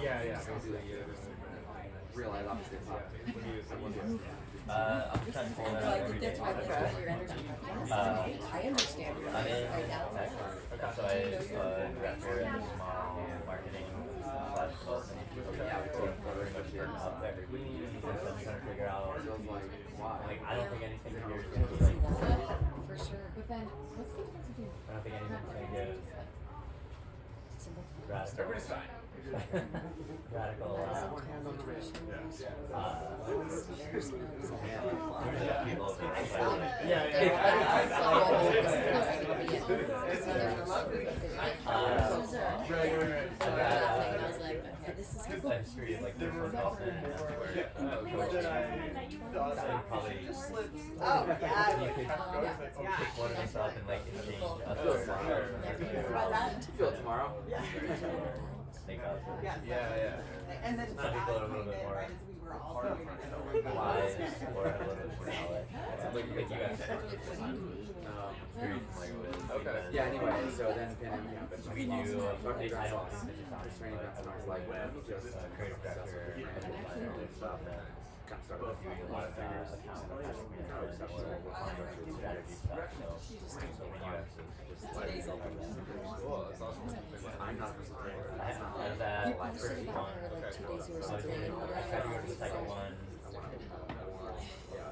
Yeah. Realize obviously it's not. I'm trying to pull that out. That's why your energy. I understand your right now. So I director in small marketing / development. Pretty much burnt out there. So I'm trying to figure out, like, I don't think anything here is going to be like, For sure. But then, what's the difference between I don't think anything's going to get radical. Everybody's fine. Radical. History of like different Boston and everywhere. Probably you could pick one of us up and like exchange Feel it tomorrow. Take off. Yeah. And then Some people are a little bit more right as we were all doing wise or have a little bit more knowledge. Like you guys very familiar with. Okay. Yeah, anyway, so then Pin and We do talking I don't about training events, and I was like, just creative director and designer and stuff that kind of started do a lot of account strategy stuff. So when UX is just Cool, that's awesome. I'm not I have that first one. I tried to go to the second one.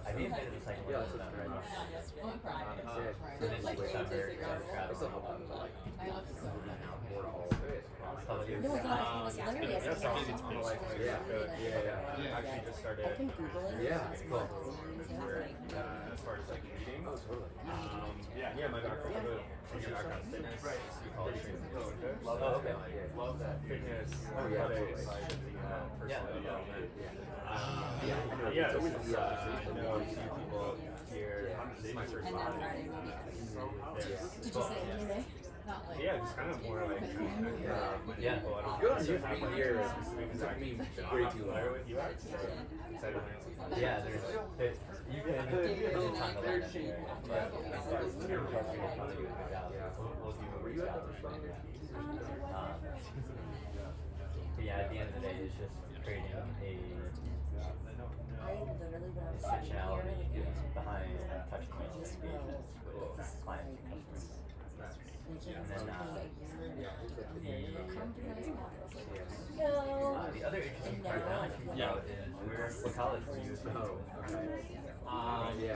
I may have been to the second one. That's not right. And then December, Travis. No, I thought it was hilarious. It's more like Yeah. actually just started. I can Google it. Yeah, it's cool. As far as like reading. Yeah, my background is fitness. We call it training. Love that fitness. Athletics, personal development. Yeah, this is I know a few people here. This is my first time. Did you say DNA? Yeah, just kind of more like Yeah. Good on you for being here. It took me way too long. with UX. Yeah, there's you can there's time to learn anyway, but you're probably gonna do a good job. We'll do a good job. But yeah, at the end of the day, it's just creating a I literally, when I was sitting intentionality here, behind touch points this and will, engagements with this is clients my and customers. And it And took then me a year and a come to my spot. I was like, the other interesting part that I think about is what college were you in?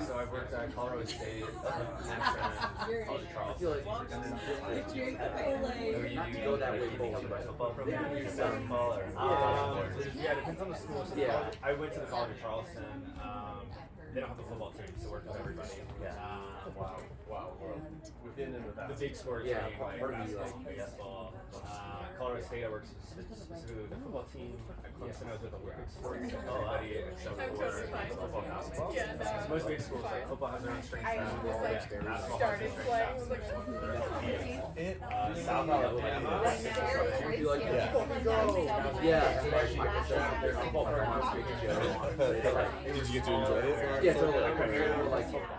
So I've worked at Colorado State, College of Charleston, and then You go that way football program, football or yeah, it depends on the school. So Yeah. I went to the College of Charleston. They don't have a football team, so work with everybody. Wow. Within and without. The big sports, Yeah, like pardon me, basketball, baseball. Colorado State, I worked specifically with the football team. At Clemson, I was with Olympic sports. Everybody except for football and basketball. Because most big schools, like football has their own strength staff. Basketball has their strength staff. South Alabama. Their football program was big. Did you get to enjoy it? Yeah, totally. I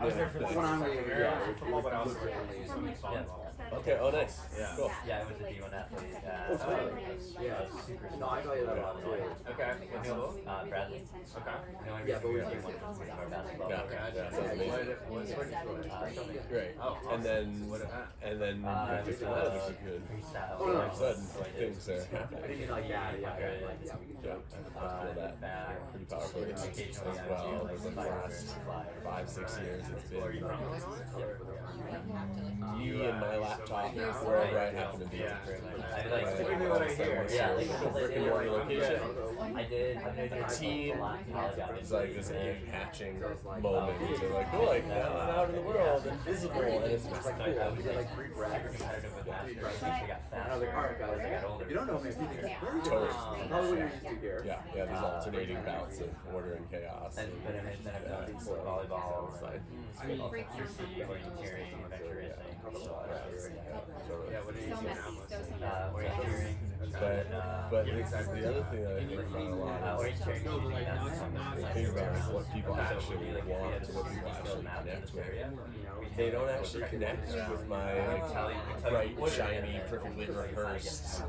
was there for the football, but I also worked in volleyball. Okay, oh nice. Yeah. Cool. Yeah, I was a D1 athlete. Yeah. No, I got you that a lot too. Okay. Bradley. Okay. Yeah, but we D1 our basketball. Yeah. Okay. Sounds amazing. What sport did you play? Great. Oh, And then what event? and then you It picked was a lot of good. freestyle. All of a sudden things are I happening. mean, like, yeah. Yeah, I feel that pretty powerful as well. Over the last 5-6 years, it's been me and my laptop wherever I happen to be. I like Typically what I hear. Yeah, like Brick and mortar location. I did The team is like this egg hatching moment. Yeah. They're like, oh, like out in the world, invisible, and it's just like I cool. was like super competitive with masters. I got fast. Another car guy. As I got older. You don't know me. You think it's very Totally. Probably what you're used to here. Yeah, there's alternating bouts of order and chaos. But then I've done volleyball, side. orienteering, vectorizing, Yeah, what do you So use messy, now? so messy. orienteering. But this is the other thing that I think about a lot is Orienteering No, but like, that's the thing about what people actually want, what people actually connect with. They don't actually connect with my bright, shiny, perfectly rehearsed,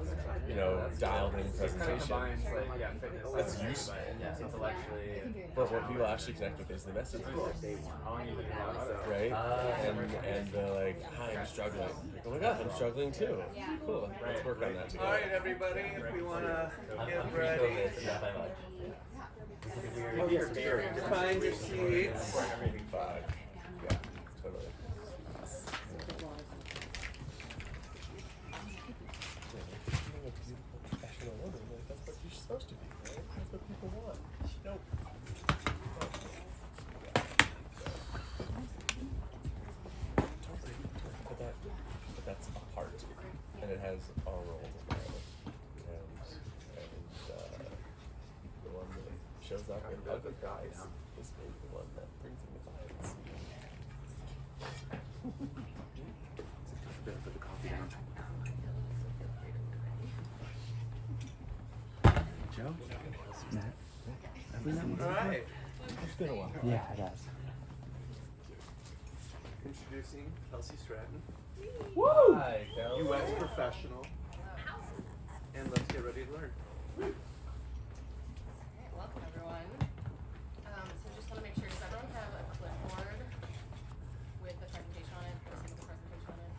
dialed in presentation. Combines like fitness. That's useful. Intellectually. But what people actually connect with is the message, How long you been doing that? right? And they're like, "Hi, I'm struggling." Like, "Oh my God, I'm struggling too." Cool. Let's work on that together. Alright, everybody, if we wanna I'm get pretty ready. COVID, so not by much. Find your seats. Everything 5. Yeah, totally. Being a beautiful professional woman, like that's what you're supposed to be, right? That's what people want. Nope. But that's a part, and it has a role to play, and the one that shows up in ugly guys is maybe the one that brings in the clients. Put the coffee down. Joe? Alright. It's been a while. Yeah, it does. Introducing Kelsey Stratton, Hi, Kel. UX professional. And let's get ready to learn. Okay, welcome everyone. So just want to make sure, does everyone have a clipboard with the presentation on it, or some of the presentation on it?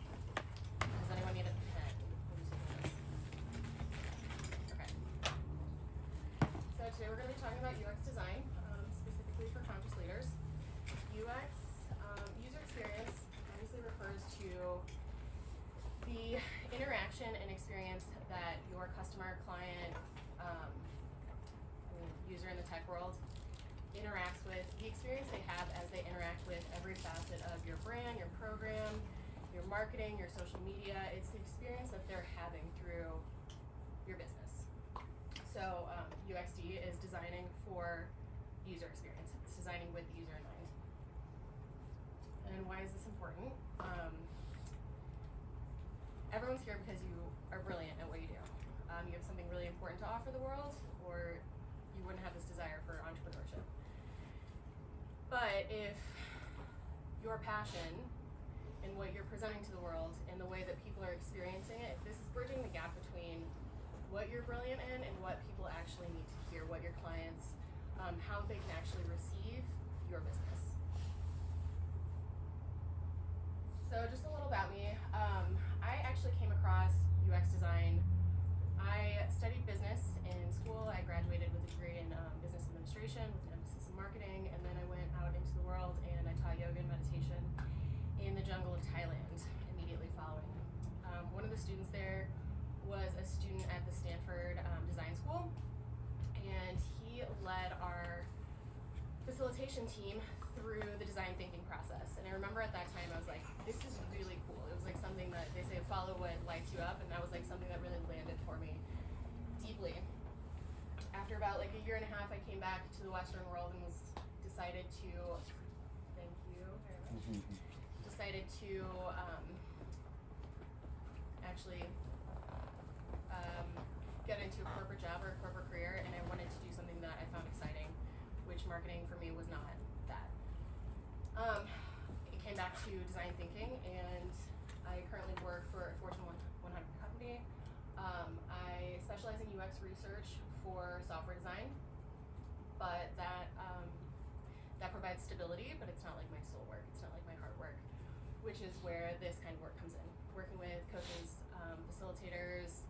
Does anyone need a pen? Okay. So today we're going to be talking about UX design, specifically for conscious leaders. UX, user experience, obviously refers to the interaction and experience that your customer, client, user in the tech world interacts with, the experience they have as they interact with every facet of your brand, your program, your marketing, your social media. It's the experience that they're having through your business. So UXD is designing for user experience. It's designing with the user in mind. And why is this important? Everyone's here because you are brilliant at what you do. You have something really important to offer the world, or you wouldn't have this desire for entrepreneurship. But if your passion and what you're presenting to the world and the way that people are experiencing it, if this is bridging the gap between what you're brilliant in and what people actually need to hear, what your clients, how they can actually receive your business. So just a little about me. I actually came across UX design. I studied business in school. I graduated with a degree in business administration with an emphasis in marketing, and then I went out into the world and I taught yoga and meditation in the jungle of Thailand immediately following. One of the students there was a student at the Stanford Design School, and he led our facilitation team through the design thinking process. And I remember at that time I was like, this is really cool. It was like something that they say follow what lights you up, and that was like something that really landed for me deeply. After about like a year and a half, I came back to the Western world and decided to thank you very much. Decided to actually get into a corporate job or a corporate career, and I wanted to do something that I found exciting, which marketing for me was not that. It came back to design thinking, and I currently work for a Fortune 100 company. I specialize in UX research for software design, but that provides stability, but it's not like my soul work. It's not like my heart work, which is where this kind of work comes in. Working with coaches, facilitators,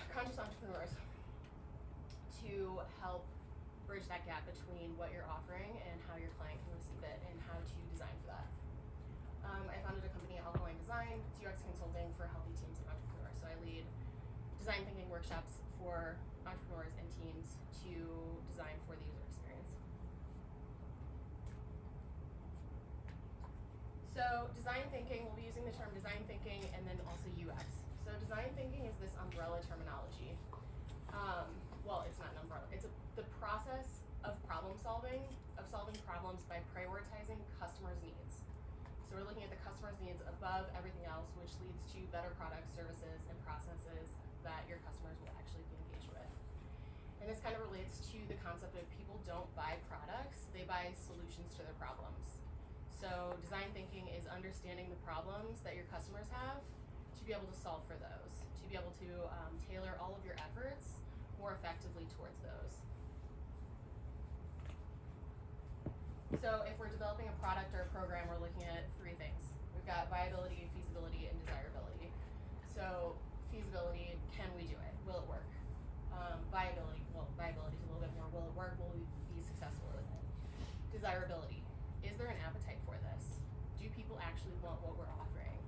conscious entrepreneurs to help bridge that gap between what you're offering and how your client can receive it and how to design for that. I founded a company, Alkaline Design. It's UX consulting for healthy teams of entrepreneurs. So I lead design thinking workshops for entrepreneurs and teams to design for the user experience. So design thinking, we'll be using the term design thinking and then also UX. So design thinking is this umbrella terminology. Well, it's not an umbrella. It's the process of problem solving solving problems by prioritizing customers' needs. So we're looking at the customer's needs above everything else, which leads to better products, services, and processes that your customers will actually be engaged with. And this kind of relates to the concept of people don't buy products, they buy solutions to their problems. So design thinking is understanding the problems that your customers have to be able to solve for those, to be able to tailor all of your efforts more effectively towards those. So if we're developing a product or a program, we're looking at three things. We've got viability, feasibility, and desirability. So feasibility, can we do it? Will it work? Viability, well, viability is a little bit more, will it work? Will we be successful with it? Desirability, is there an appetite for this? Do people actually want what we're offering?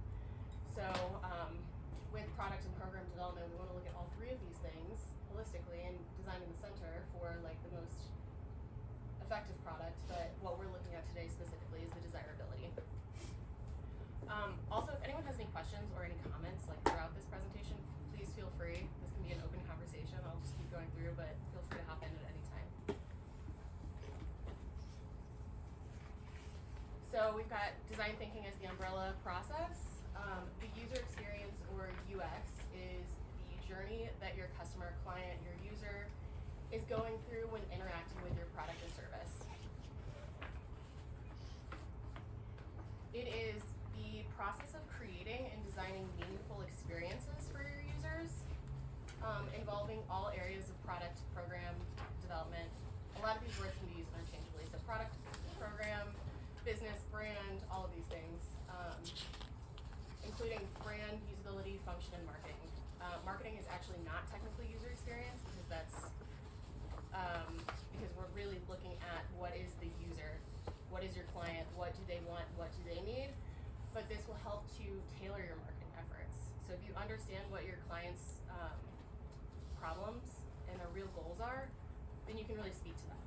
So with product and program development, we want to look at all three of these things holistically and design in the center for like the most effective product, but what we're looking at today specifically is the desirability. Also, if anyone has any questions or any comments like throughout this presentation, please feel free. This can be an open conversation. I'll just keep going through, but feel free to hop in at any time. So we've got design thinking as the umbrella process. The user experience or UX is the journey that your customer, client, your user is going through when interacting with your product or service. It is the process of creating and designing meaningful experiences for your users, involving all areas of product, program, development. A lot of these words can be used interchangeably. So product, program, business, brand, all of these things, including brand, usability, function, and marketing. Marketing is actually not technically user experience because that's because we're really looking at what is the user, what is your client, what do they want, what do they need, but this will help to tailor your marketing efforts. So if you understand what your clients' problems and their real goals are, then you can really speak to them.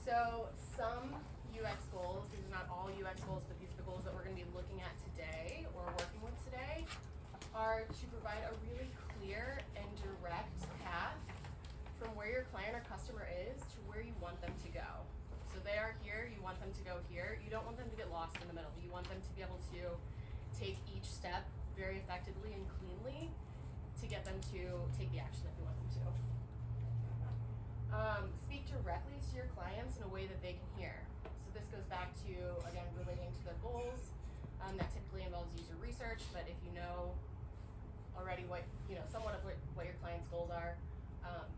So some UX goals, these are not all UX goals, but these are the goals that we're going to be looking at today or working with today, are to provide a really clear and direct path from where your client or customer is to where you want them to go. So they are here, you want them to go here. You don't want them to get lost in the middle. You want them to be able to take each step very effectively and cleanly to get them to take the action that you want them to. Speak directly to your clients in a way that they can hear. So this goes back to, again, relating to their goals. That typically involves user research, but if you know already what, somewhat of what your client's goals are,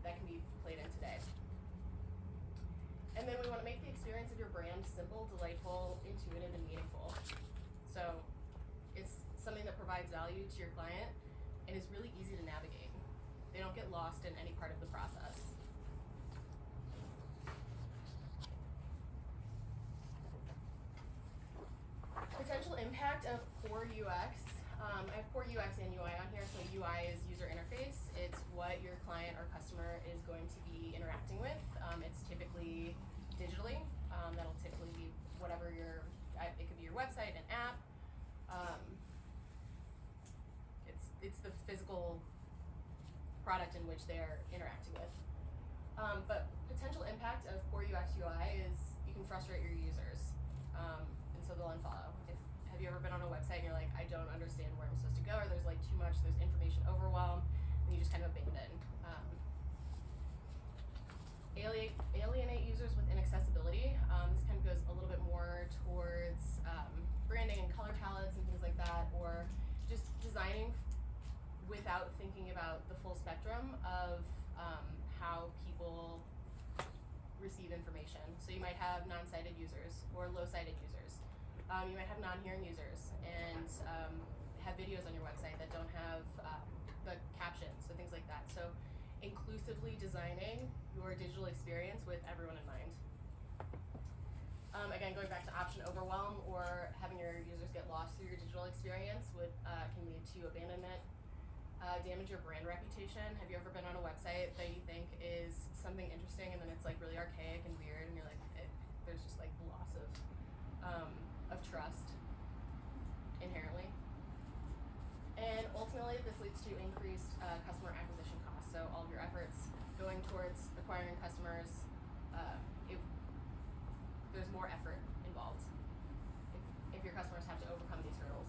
that can be played in today. And then we want to make the experience of your brand simple, delightful, intuitive, and meaningful. So it's something that provides value to your client and is really easy to navigate. They don't get lost in any part of the process. Potential impact of core UX. I have core UX and UI on here. So UI is user interface. It's what your client or customer is going to be interacting with. It's typically digitally. That'll typically be whatever it could be your website, an app. It's the physical product in which they're interacting with. But potential impact of core UX UI is you can frustrate your users, and so they'll unfollow. Have you ever been on a website and you're like, I don't understand where I'm supposed to go, or there's like too much, there's information overwhelm, and you just kind of abandon. Alienate users with inaccessibility. This kind of goes a little bit more towards branding and color palettes and things like that, or just designing without thinking about the full spectrum of how people receive information. So you might have non-sighted users or low-sighted users. You might have non-hearing users and have videos on your website that don't have the captions, so things like that. So inclusively designing your digital experience with everyone in mind. Again, going back to option overwhelm or having your users get lost through your digital experience can lead to abandonment, damage your brand reputation. Have you ever been on a website that you think is something interesting and then it's like really archaic and weird and you're like, there's just like loss of trust inherently. And ultimately, this leads to increased customer acquisition costs. So all of your efforts going towards acquiring customers, if there's more effort involved, if your customers have to overcome these hurdles.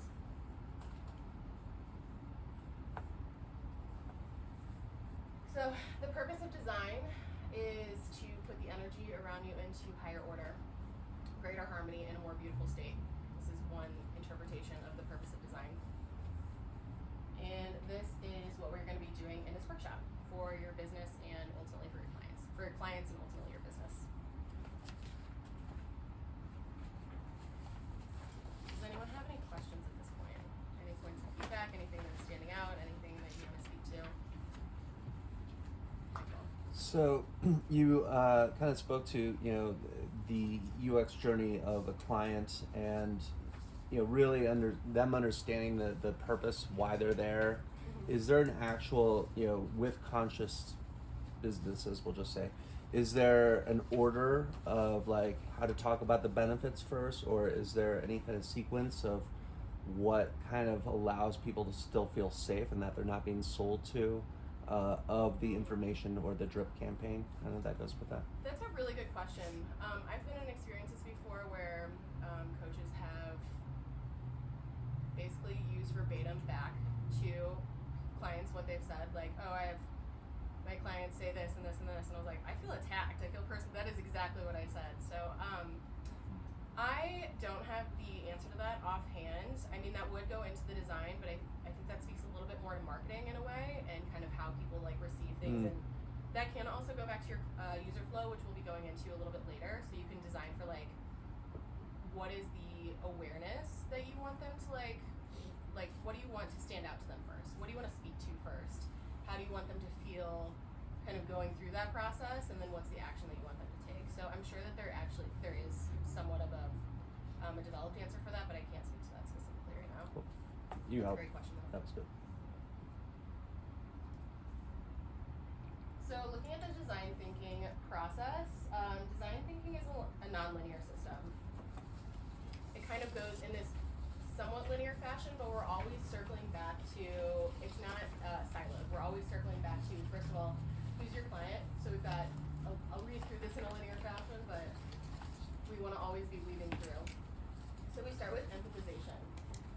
So the purpose of design is to put the energy around you into higher order, greater harmony, and a more beautiful state. This is one interpretation of the purpose of design. And this is what we're going to be doing in this workshop for your business and ultimately for your clients. For your clients and ultimately your business. Does anyone have any questions at this point? Any points of feedback? Anything that's standing out? Anything that you want to speak to? So you kind of spoke to, you know, the UX journey of a client and, you know, really understanding the purpose, why they're there. Mm-hmm. Is there an actual, you know, with conscious businesses, we'll just say, is there an order of like how to talk about the benefits first, or is there any kind of sequence of what kind of allows people to still feel safe and that they're not being sold to of the information or the drip campaign? I know that goes with that. That's a really good question. I've been in experiences before where coaches have basically used verbatim back to clients what they've said, like, oh, I have my clients say this and this and this, and I was like, I feel attacked. I feel that is exactly what I said. So I don't have the answer to that offhand. I mean, that would go into the design, but I think that speaks a little bit more to marketing in a way and kind of how people like receive things. And that can also go back to your user flow, which we'll be going into a little bit later. So you can design for like, what is the awareness that you want them to like what do you want to stand out to them first? What do you want to speak to first? How do you want them to feel kind of going through that process? And then what's the action that you want them to take? So I'm sure that there is somewhat of a developed answer for that, but I can't speak to that specifically right now. Cool. You helped. Great question though. That was good. So looking at the design thinking process, design thinking is a non-linear system. It kind of goes in this somewhat linear fashion, but we're always circling back to, it's not siloed. We're always circling back to, first of all, who's your client? So we've got, I'll read through this in a linear fashion, but we want to always be weaving through. So we start with empathization.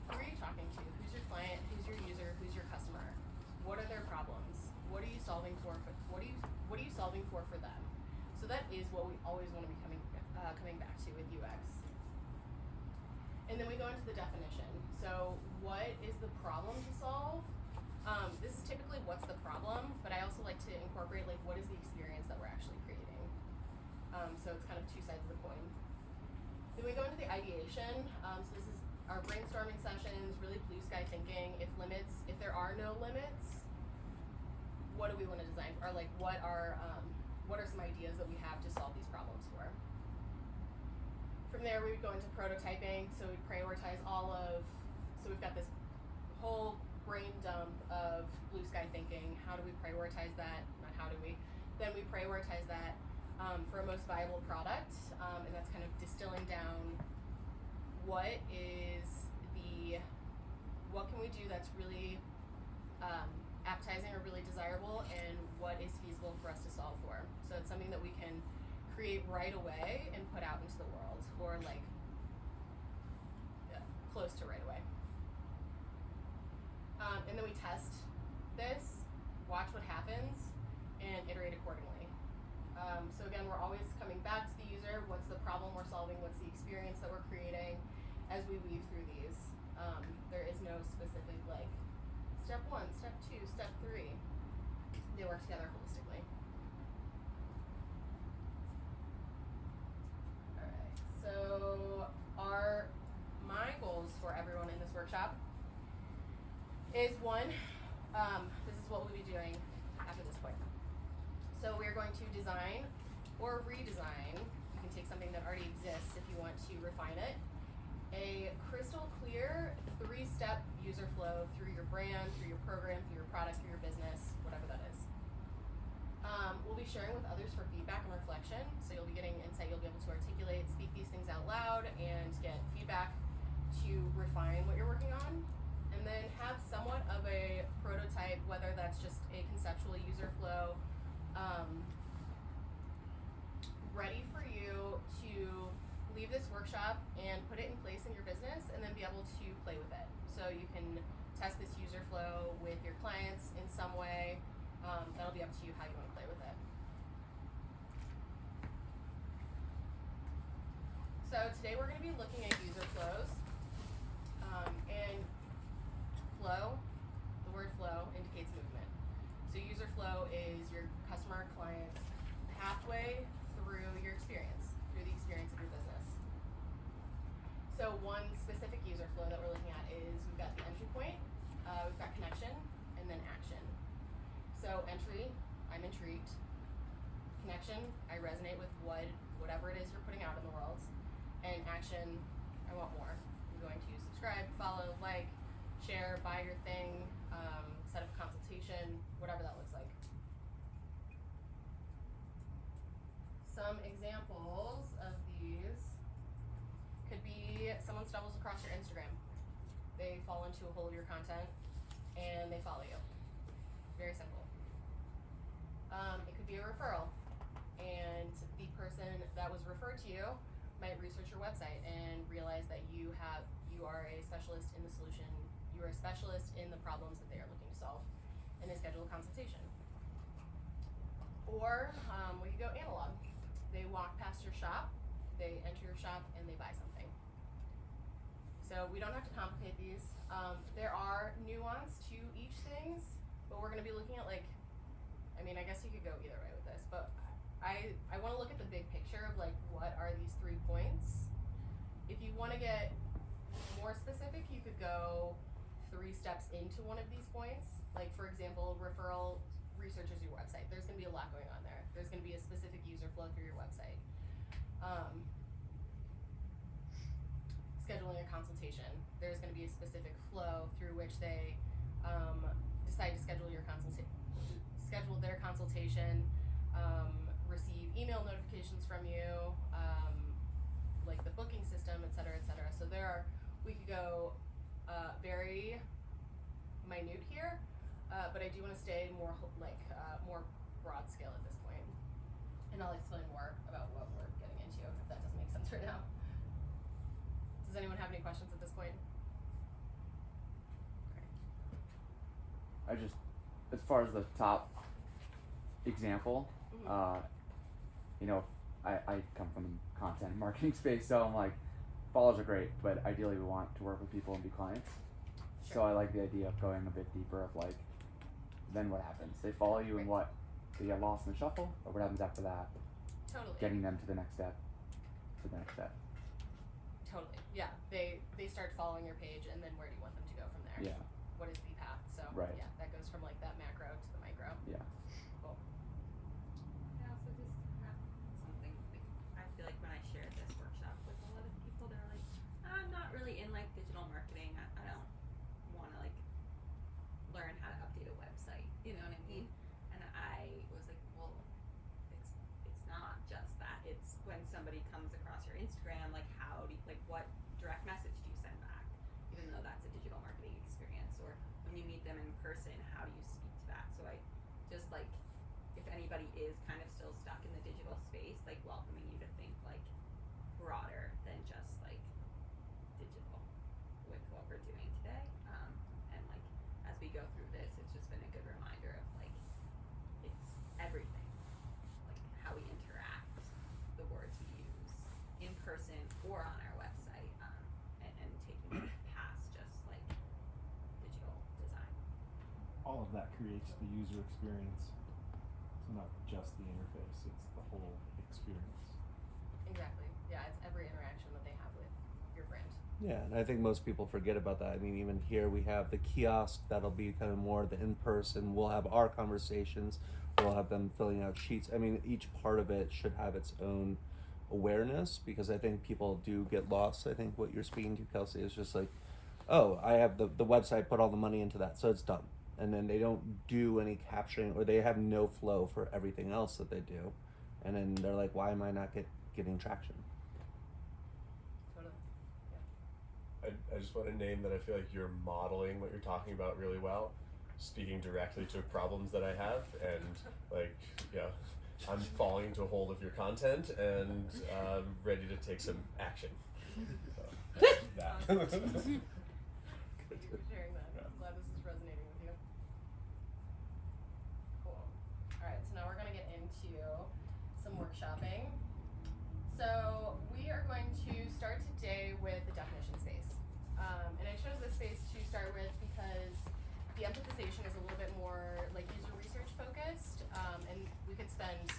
Who are you talking to? Who's your client? Who's your user? Who's your customer? What are their problems? What are you solving for? What are you solving for them? So that is what we always want to be coming back to with UX. And then we go into the definition. So what is the problem to solve? This is typically what's the problem, but I also like to incorporate like what is the experience that we're actually creating. So it's kind of two sides of the coin. Then we go into the ideation. So this is our brainstorming sessions, really blue sky thinking. If there are no limits, what do we want to design? Or like what are some ideas that we have to solve these problems for? From there, we would go into prototyping. So we prioritize so we've got this whole brain dump of blue sky thinking. How do we prioritize that? Not how do we. Then we prioritize that for a most viable product. And that's kind of distilling down what can we do that's really appetizing or really desirable, and what is feasible for us to solve for. So it's something that we can create right away and put out into the world, or like close to right away. And then we test this, watch what happens, and iterate accordingly. So again, we're always coming back to the user. What's the problem we're solving? What's the experience that we're creating as we weave through these? There is no specific like step 1, step 2, step 3. They work together holistically. Alright, so my goals for everyone in this workshop is one, this is what we'll be doing after this point. So we're going to design or redesign. You can take something that already exists if you want to refine it. A crystal clear 3-step user flow through your brand, through your program, through your product, through your business, whatever that is. We'll be sharing with others for feedback and reflection. So you'll be getting insight, you'll be able to articulate, speak these things out loud, and get feedback to refine what you're working on. And then have somewhat of a prototype prototype, whether that's just a conceptual user flow, ready for you to leave this workshop and put it in place in your business and then be able to play with it. So you can test this user flow with your clients in some way. That'll be up to you how you want to play with it. So today we're going to be looking at user flows. And flow, the word flow indicates movement. So user flow is your customer client's pathway through your experience, through the experience of your business. So one specific user flow that we're looking at is we've got the entry point, we've got connection, and then action. So entry, I'm intrigued. Connection, I resonate with whatever it is you're putting out in the world. And action, I want more. I'm going to subscribe, follow, like, share, buy your thing, set up a consultation, whatever that looks like. Some examples of these could be someone stumbles across your Instagram. They fall into a hole of your content and they follow you. Very simple. It could be a referral, and the person that was referred to you might research your website and realize that you are a specialist in the solution, you are a specialist in the problems that they are looking to solve, and they schedule a consultation. Or we could go analog. They walk past your shop, they enter your shop, and they buy something. So we don't have to complicate these. There are nuance to each things, but we're gonna be looking at I guess you could go either way with this, but I wanna look at the big picture of what are these 3 points. If you wanna get more specific, you could go 3 steps into one of these points. Like for example, referral researches your website. There's gonna be a lot going on there. There's gonna be a specific user flow through your website. Scheduling a consultation. There's gonna be a specific flow through which they decide to schedule their consultation, receive email notifications from you, like the booking system, et cetera, et cetera. So we could go very minute here, but I do want to stay more more broad scale at this point. And I'll explain more about what we're getting into if that doesn't make sense right now. Does anyone have any questions at this point? Okay. As far as the top example, I come from the content and marketing space, so I'm like, follows are great, but ideally we want to work with people and be clients. Sure. So I like the idea of going a bit deeper of then what happens? They follow you and what? They get lost in the shuffle? Or what happens after that? Totally. Getting them to the next step. Totally. Yeah. They start following your page, and then where do you want them to go from there? Yeah. What is the path? So Right. yeah, that goes from that macro to the micro. Yeah. Cool. I also just have something, I feel like when I shared this workshop with a lot of people, they're like, I'm not really in digital marketing. I don't want to learn how to update a website. You know what I mean? And I was like, well, it's not just that. It's when somebody comes across your Instagram, how do you, what direct message do you send back? Even though that's a digital marketing experience. Or when you meet them in person, how do you speak to that? So I just if anybody is kind of still stuck in the digital space, welcoming you to think broader than just digital with what we're doing today. And as we go through this, it's just been a good reminder of it's everything. How we interact, the words we use in person or on our website, and taking it past just digital design. All of that creates the user experience. It's not just the interface, it's the whole experience. Exactly. Yeah, it's every interaction that they have with your brand. Yeah, and I think most people forget about that. I mean, even here we have the kiosk that'll be kind of more the in-person. We'll have our conversations. We'll have them filling out sheets. I mean, each part of it should have its own awareness, because I think people do get lost. I think what you're speaking to, Kelsey, is just oh, I have the website, put all the money into that, so it's done. And then they don't do any capturing, or they have no flow for everything else that they do. And then they're like, why am I not getting traction? Totally. I just want to name that I feel like you're modeling what you're talking about really well. speaking directly to problems that I have, and like, yeah, I'm falling into a hole of your content and ready to take some action. So, that. Thank you for sharing that. I'm glad this is resonating with you. Cool. Alright, so now we're gonna get into some workshopping. So we are going to start today with the definition space. And I chose this space to start with because the empathization is a little bit more like user research focused, and we could spend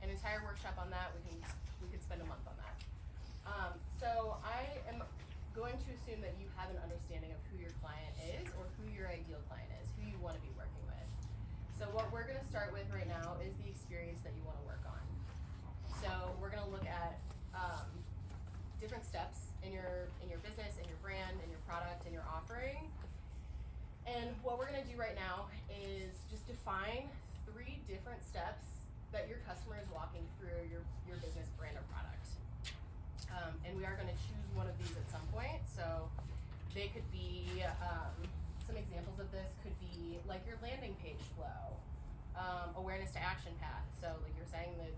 an entire workshop on that. We could spend a month on that. So I am going to assume that you have an understanding of who your client is, or who your ideal client is, who you want to be working with. So what we're going to start with right now is the experience that you want to work on. So we're going to look at different steps in your business, in your brand, in your product, in your offering. And what we're going to do right now is just define 3 different steps that your customer is walking through your business, brand, or product. And we are going to choose one of these at some point. So they could be, some examples of this could be like your landing page flow, awareness to action path. So like you're saying that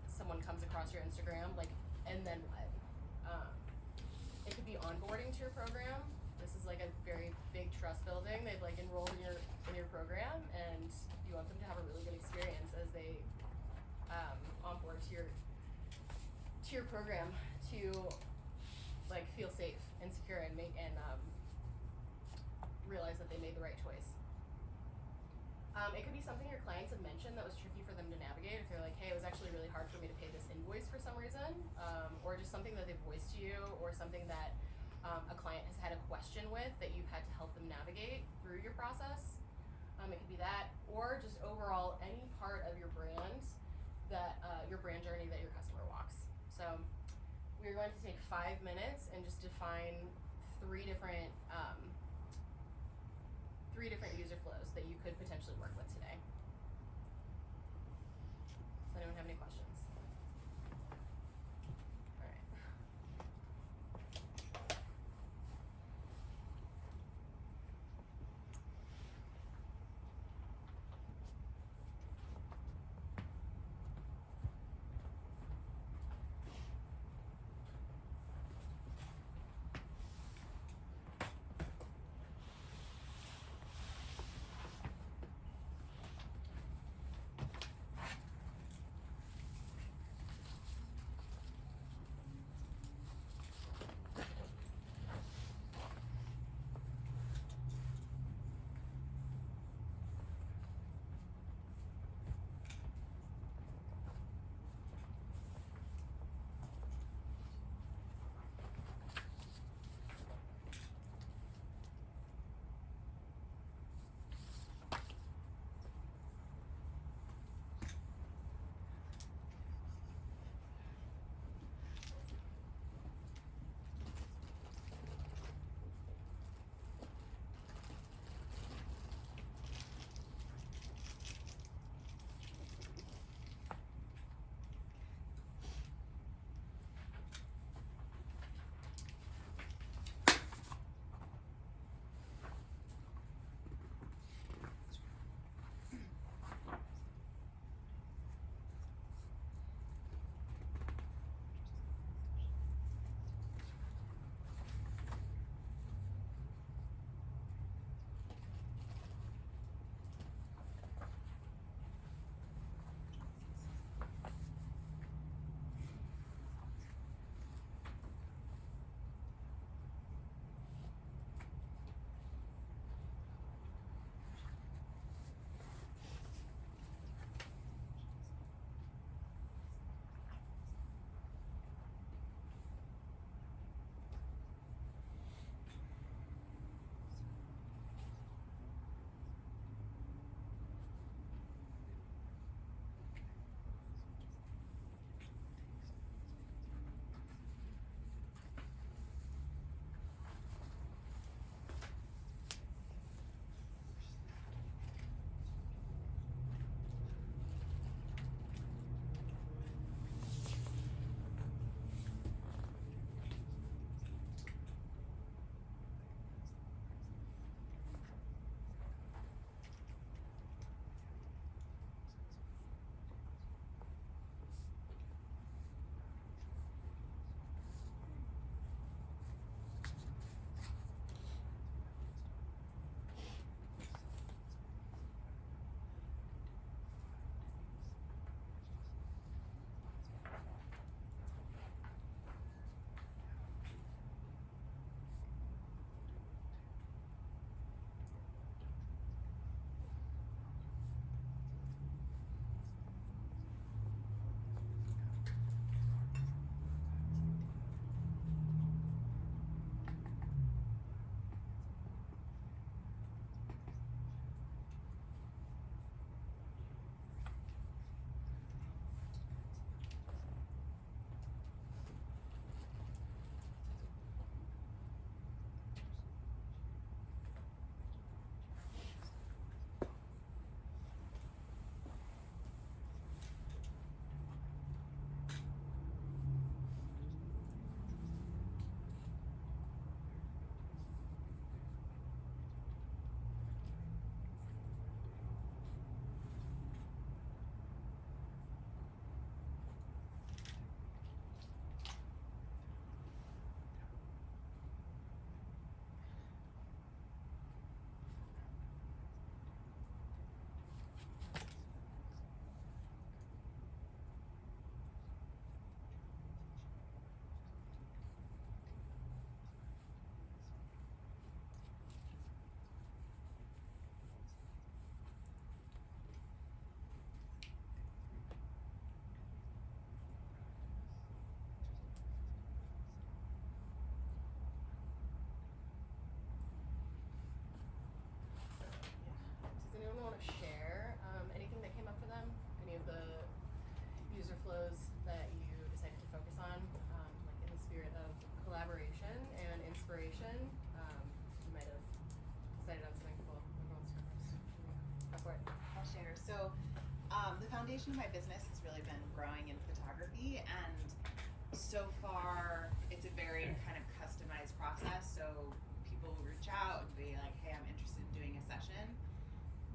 someone comes across your Instagram, like, and then what? It could be onboarding to your program. This is like a very big trust building. They've like enrolled in your program, and you want them to have a really good experience as they onboard to your program, to like feel safe and secure and realize that they made the right choice. It could be something your clients have mentioned that was tricky for them to navigate. If they're like, hey, it was actually really hard for me to pay this invoice for some reason, or just something that they've voiced to you, or something that a client has had a question with that you've had to help them navigate through your process. It could be that, or just overall any part of your brand that your brand journey that your customer walks. So we're going to take 5 minutes and just define 3 different user flows that you could potentially work with today. Does anyone have any questions? All right. flows that you decided to focus on, like in the spirit of collaboration and inspiration. You might have decided on something cool. Everyone's first. Go for it. I'll share. So, the foundation of my business has really been growing in photography, and so far it's a very kind of customized process. So people will reach out and be like, "Hey, I'm interested in doing a session,"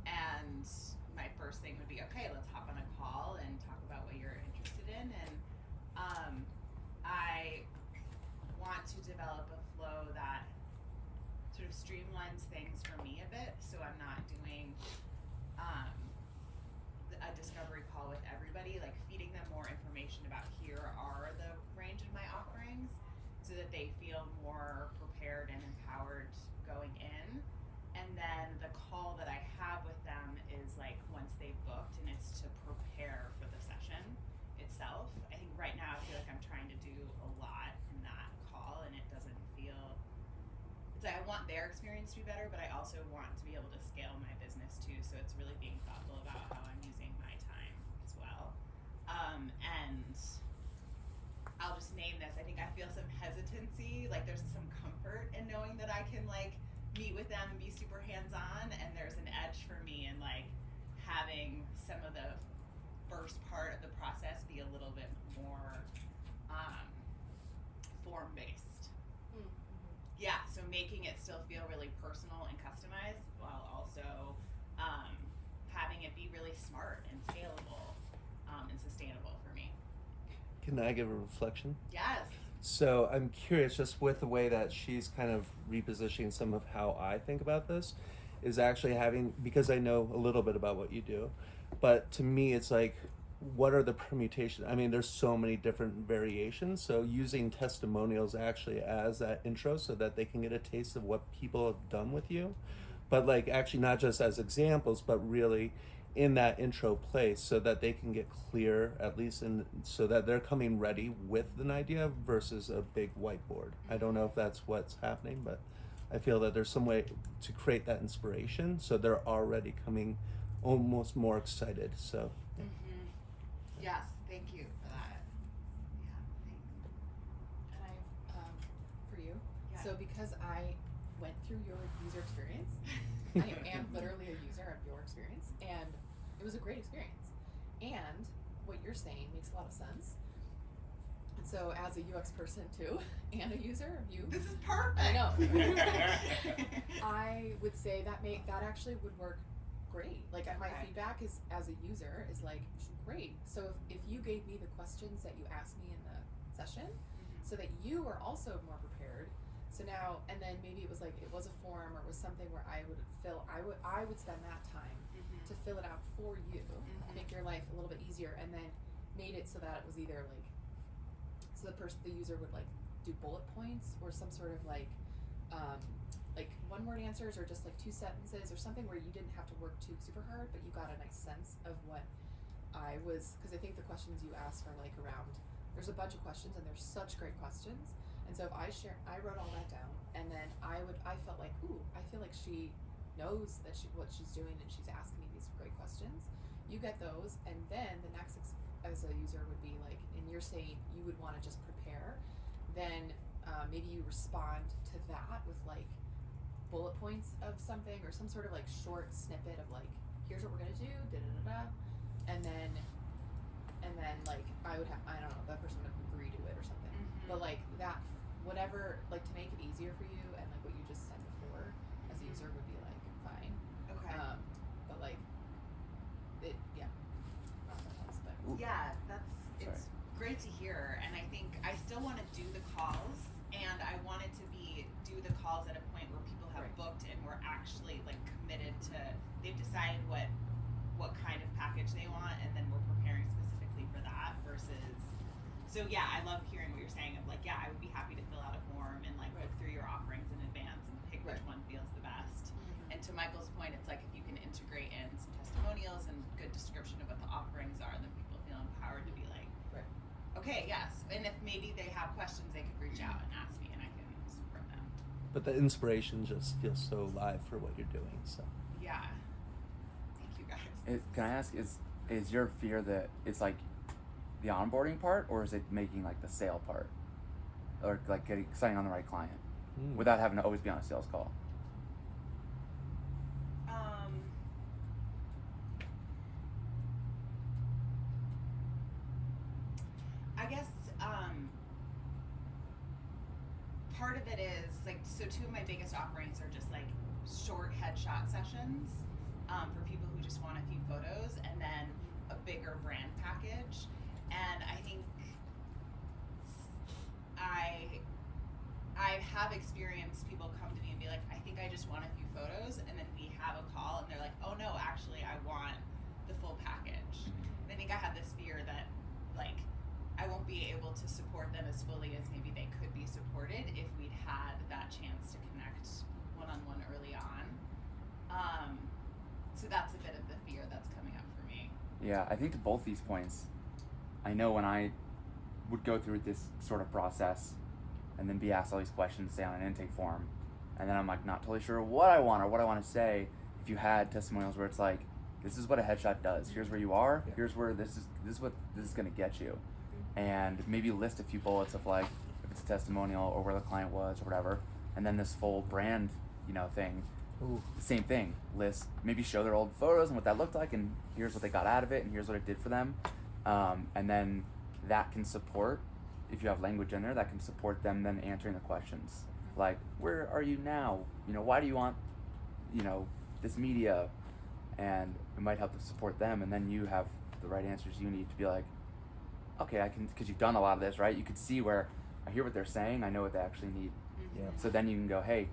and my first thing would be, "Okay, let's hop on a call and talk about what you're interested in." And I want to develop a flow that sort of streamlines things for me a bit, so I'm not doing a discovery call with everybody, like feeding them more information about here are the range of my offerings so that they feel more prepared and empowered going in. And then the call that I have with them is like once they've booked, and it's to prepare for the session itself. I think right now I feel like I'm trying to do a lot in that call, and it doesn't feel, it's like I want their experience to be better, but I also want to be able to scale my business too, so it's really being thoughtful about how I'm using my time as well. And I'll just name this, I think I feel some hesitancy, like there's some comfort in knowing that I can like meet with them and be super hands-on, and there's an edge for me in like having some of the first part of the process be a little bit more form-based. Mm-hmm. Yeah, so making it still feel really personal and customized while also having it be really smart and scalable and sustainable for me. Can I give a reflection? Yes. So I'm curious, just with the way that she's kind of repositioning some of how I think about this, is actually having, because I know a little bit about what you do, but to me it's like, what are the permutations? I mean, there's so many different variations. So using testimonials actually as that intro so that they can get a taste of what people have done with you, but like actually not just as examples, but really in that intro place so that they can get clear, at least in, so that they're coming ready with an idea versus a big whiteboard. I don't know if that's what's happening, but I feel that there's some way to create that inspiration so they're already coming almost more excited. So Yes, thank you for that. Yeah, thanks. And I, for you, Yeah. so because I went through your user experience, I am literally a user of your experience, and it was a great experience. And what you're saying makes a lot of sense. And so, as a UX person too, and a user of you, This is perfect. I know. I would say that actually would work great. Like my Okay. feedback is as a user is like great. So if you gave me the questions that you asked me in the session, so that you were also more prepared. So now, and then maybe it was like it was a form or it was something where I would spend that time to fill it out for you, make your life a little bit easier, and then made it so that it was either like, so the user would like do bullet points or some sort of like one word answers or just like 2 sentences or something where you didn't have to work too super hard, but you got a nice sense of what I was, because I think the questions you asked are like around, there's a bunch of questions and there's such great questions. And so if I wrote all that down, and then I felt like, ooh, I feel like she knows that what she's doing and she's asking me these great questions. You get those, and then the next as a user would be like, and you're saying you would want to just prepare, then maybe you respond to that with like bullet points of something or some sort of like short snippet of like, here's what we're gonna do, da da da da, and then like I don't know, that person would agree to it or something. But like that, whatever, like to make it easier for you, and like what you just said before, as a user would be like fine. Okay. But like it, yeah. Not that else, but Yeah, it's great to hear, and I think I still want to do the calls, and I wanted to do the calls at a point where people have Right. booked and we're actually like committed to, they've decided what kind of package they want, and then we're preparing specifically for that versus. So yeah, I love hearing what you're saying of like, yeah, I would be happy to fill out a form and like Right. look through your offerings in advance and pick which Right. one feels the best. And to Michael's point, it's like if you can integrate in some testimonials and good description of what the offerings are, then people feel empowered to be like, Right. okay, yes. And if maybe they have questions, they could reach out and ask me, and I can support them. but the inspiration just feels so live for what you're doing. So Yeah. Thank you guys. Can I ask, is your fear that it's like the onboarding part, or is it making like the sale part, or like signing on the right client without having to always be on a sales call? I guess part of it is like, so two of my biggest offerings are just like short headshot sessions for people who just want a few photos, and then a bigger brand package. And I think I have experienced people come to me and be like, I think I just want a few photos, and then we have a call and they're like, oh no, actually I want the full package. And I think I had this fear that like I won't be able to support them as fully as maybe they could be supported if we'd had that chance to connect one-on-one early on. So that's a bit of the fear that's coming up for me. Yeah, I think to both these points, I know when I would go through this sort of process and then be asked all these questions, say on an intake form, and then I'm like not totally sure what I want or what I want to say. If you had testimonials where it's like, this is what a headshot does, here's where you are, here's where this is what this is going to get you, and maybe list a few bullets of like, if it's a testimonial or where the client was or whatever, and then this full brand, thing. Ooh. Same thing, list, maybe show their old photos and what that looked like, and here's what they got out of it, and here's what it did for them. And then that can support, if you have language in there, that can support them then answering the questions. Like, where are you now? Why do you want, this media? And it might help to support them, and then you have the right answers you need to be like, okay, I can, because you've done a lot of this, right? You could see where I hear what they're saying, I know what they actually need. Yeah. So then you can go, hey,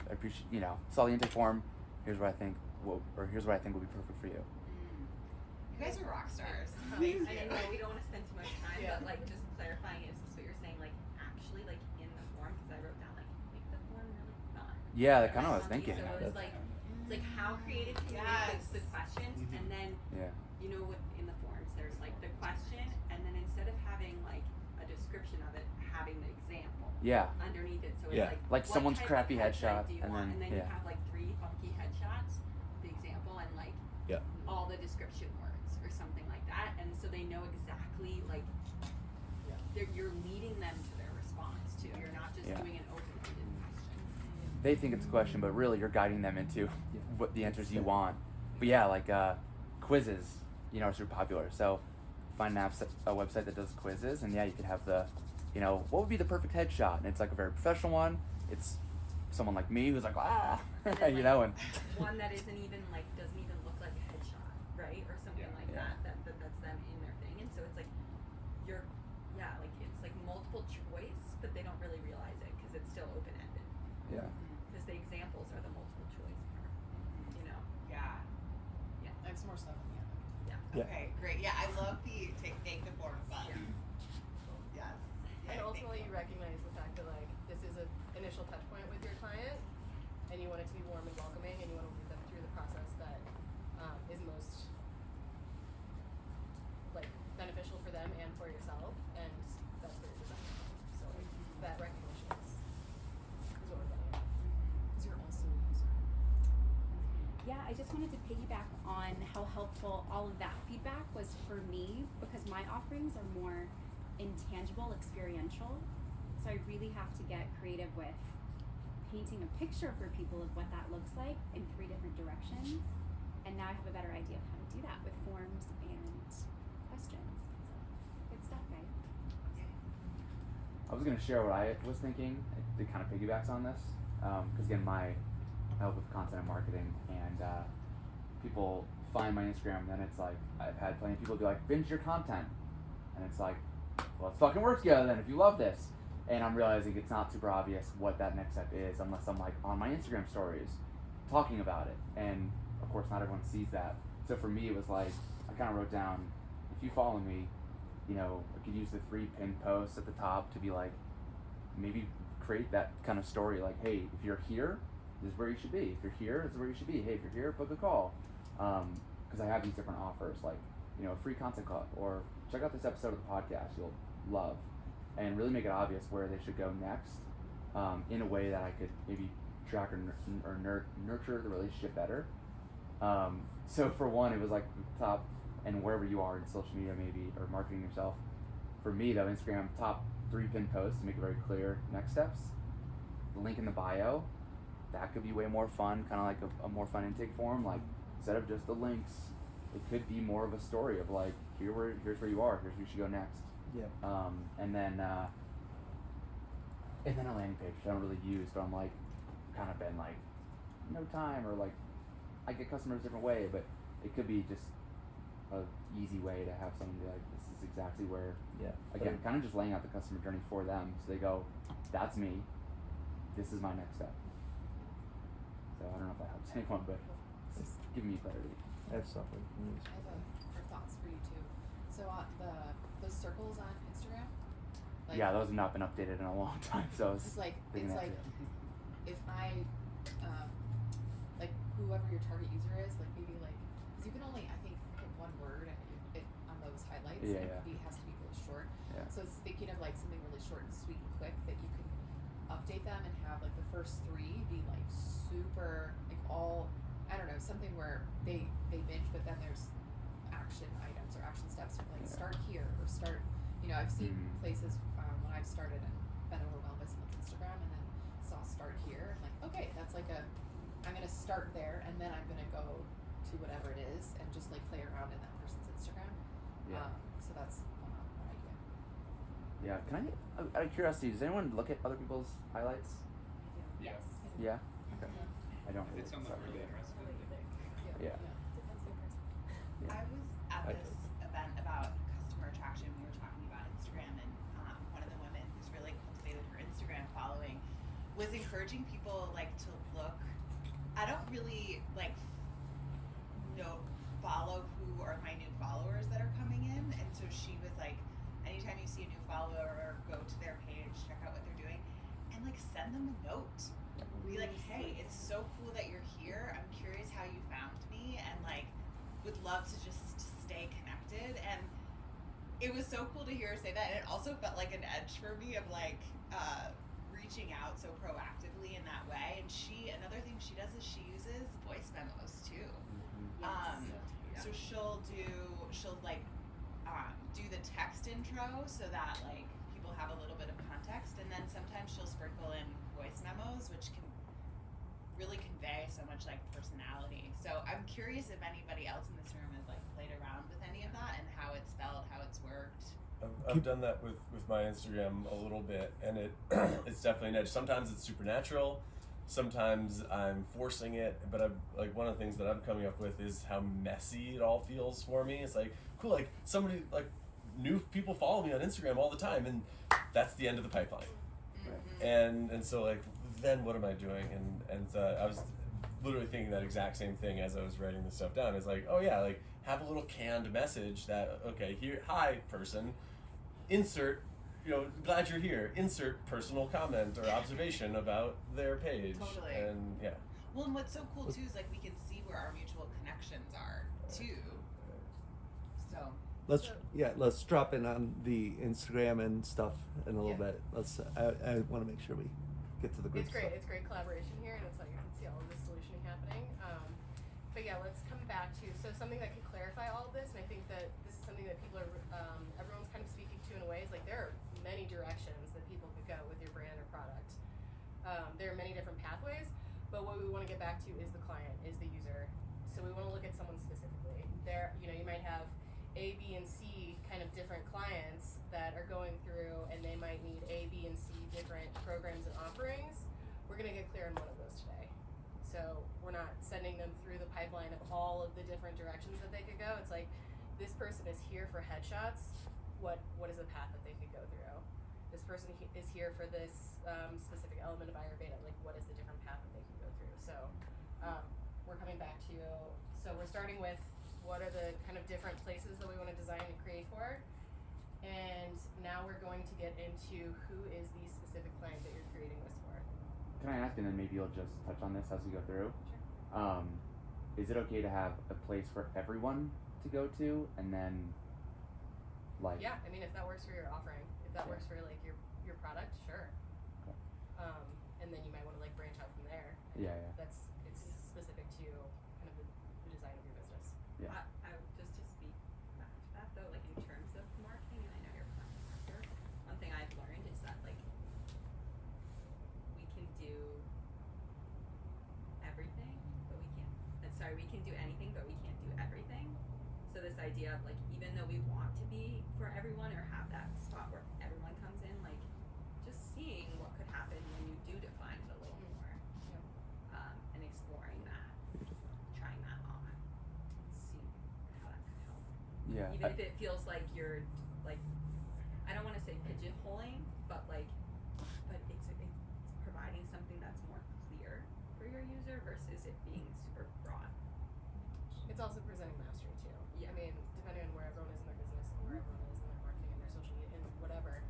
I appreciate, saw the intake form, here's what I think will be perfect for you. You guys are rock stars. I know we don't want to spend too much time, but like just clarifying, is this what you're saying? Like actually, like in the form, because I wrote down like make the form really fun. Yeah, that kind of what I was thinking. So it's like how creative can you make the questions, and then what in the forms there's like the question, and then instead of having like a description of it, having the example. Yeah. Underneath it, so it's Yeah. Like like what someone's type crappy of headshot headshot, do you and want? then- And then you have like 3 funky headshots, the example, and like Yeah. all the description words or something like that, and so they know exactly like you're leading them to their response too. You're not just doing an open-ended question. They think it's a question, but really you're guiding them into what the answers you want. But yeah, like quizzes, are super popular. So find a website that does quizzes, and you could have the, what would be the perfect headshot? And it's like a very professional one. It's someone like me who's like, And then, and one that doesn't even look like a headshot, right? Or something like that that's them in their thing. And so it's like it's like multiple choice, but they don't really realize it because it's still open-ended. Yeah. Because the examples are the multiple choice part, Yeah. I have some more stuff. Yeah. Okay, great. Yeah, I love the make the form fun. Yes. And ultimately, you recognize the fact that like this is an initial touch point with your client, and you want it to be warm and welcoming, and you want to lead them through the process that is most like beneficial for them and for yourself, and that's where you're designing. So that recognition is what we're getting at. Because you're also a user. Yeah, I just wanted to piggyback on how helpful all of that feedback was for me, because my offerings are more intangible, experiential. So I really have to get creative with painting a picture for people of what that looks like in 3 different directions. And now I have a better idea of how to do that with forms and questions. So good stuff, guys. I was gonna share what I was thinking. It kind of piggybacks on this, because again, I help with content and marketing, and people find my Instagram, and then it's like I've had plenty of people be like, binge your content, and it's like, well, let's fucking work together then if you love this. And I'm realizing it's not super obvious what that next step is unless I'm like on my Instagram stories talking about it, and of course not everyone sees that. So for me, it was like I kind of wrote down, if you follow me, I could use the 3 pinned posts at the top to be like, maybe create that kind of story, like, hey, if you're here, this is where you should be. If you're here, this is where you should be. Hey, if you're here, book a call. Because I have these different offers, like, a free content club, or check out this episode of the podcast you'll love, and really make it obvious where they should go next, in a way that I could maybe track or nurture the relationship better. So for one, it was like the top and wherever you are in social media maybe, or marketing yourself. For me though, Instagram top 3 pinned posts to make it very clear next steps. The link in the bio, that could be way more fun, kind of like a more fun intake form. Like instead of just the links, it could be more of a story of like, here's where you are, here's where you should go next. Yeah. And then a landing page, which I don't really use, but I'm like, kind of been like, no time, or like, I get customers a different way, but it could be just a easy way to have someone be like, this is exactly where, again, kind of just laying out the customer journey for them, so they go, that's me, this is my next step. So I don't know if that helps anyone, but it's giving me clarity. I have something from you. I have for thoughts for you too. So those circles on Instagram. Yeah, those have not been updated in a long time, so it's like if I like whoever your target user is, like maybe like, because you can only I think put one word on those highlights. Yeah, and yeah. it has to be really short. Yeah. So it's thinking of like something really short and sweet and quick that you can update them and have like the first 3 be like super like all, I don't know, something where they binge, but then there's action items or action steps, like start here or start, you know, I've seen places when I've started and been overwhelmed by someone's Instagram and then saw start here, and like, okay, that's like I'm gonna start there and then I'm gonna go to whatever it is and just like play around in that person's Instagram. Yeah. So that's one idea. Yeah, can I, out of curiosity, does anyone look at other people's highlights? Yes. Yeah? Okay. I don't really. It's someone really interested. Yeah. I was at this event about customer attraction. We were talking about Instagram, and one of the women who's really cultivated her Instagram following was encouraging people like to look. I don't really like follow who are my new followers that are coming in, and so she was like, anytime you see a new follower, go to their page, check out what they're doing, and like send them a note. Be like, hey, it's so cool that you're here. I'm curious how you found me, and like would love to just stay connected. And it was so cool to hear her say that, and it also felt like an edge for me of like reaching out so proactively in that way. And another thing she does is she uses voice memos too. So she'll like do the text intro so that like people have a little bit of context, and then sometimes she'll sprinkle in voice memos, which can really convey so much like personality. So I'm curious if anybody else in this room has like played around with any of that and how it's felt, how it's worked. I've done that with my Instagram a little bit, and it's definitely an edge. Sometimes it's supernatural, sometimes I'm forcing it, but I've like one of the things that I'm coming up with is how messy it all feels for me. It's like, cool, like somebody, like new people follow me on Instagram all the time, and that's the end of the pipeline. And so like, then what am I doing? And I was literally thinking that exact same thing as I was writing this stuff down. It's like, oh yeah, like have a little canned message that, okay, here, hi person, insert, you know, glad you're here, insert personal comment or observation about their page. Totally. And yeah. Well, and what's so cool too is like we can see where our mutual connections are too. So Let's drop in on the Instagram and stuff in a little bit. I want to make sure we get to the group It's great. stuff. It's great collaboration here, and it's like you can see all of this solutioning happening. But yeah, let's come back to something that can clarify all of this. And I think that this is something that people are, everyone's kind of speaking to in a way. Is like there are many directions that people could go with your brand or product. There are many different pathways, but what we want to get back to is the client, is the user. So we want to look at someone specifically. There, you know, you might have A, B, and C kind of different clients that are going through, and they might need A, B, and C different programs and offerings. We're gonna get clear on one of those today. So we're not sending them through the pipeline of all of the different directions that they could go. It's like, this person is here for headshots. What is the path that they could go through? This person is here for this specific element of Ayurveda. Like, what is the different path that they can go through? So we're coming back to, so we're starting with what are the kind of different places that we want to design and create for. And now we're going to get into who is the specific client that you're creating this for. Can I ask, and then maybe you'll just touch on this as we go through? Sure. Is it okay to have a place for everyone to go to, and then, like? Yeah, I mean, if that works for your offering, if that works for like your product, sure. Okay. And then you might want to like branch out from there. Yeah. It's specific to kind of the design of your business. Yeah. I just to speak sorry, we can do anything, but we can't do everything. So this idea of like, even though we want to be for everyone or have that spot where everyone comes in, like just seeing what could happen when you do define it a little more, and exploring that, trying that on, see how that could help. Yeah. Even if it feels like you're like, I don't want to say pigeonholing, but it's providing something that's more clear for your user versus it being super broad. It's also presenting mastery too. Yeah. I mean, depending on where everyone is in their business and where everyone is in their marketing and their social media and whatever,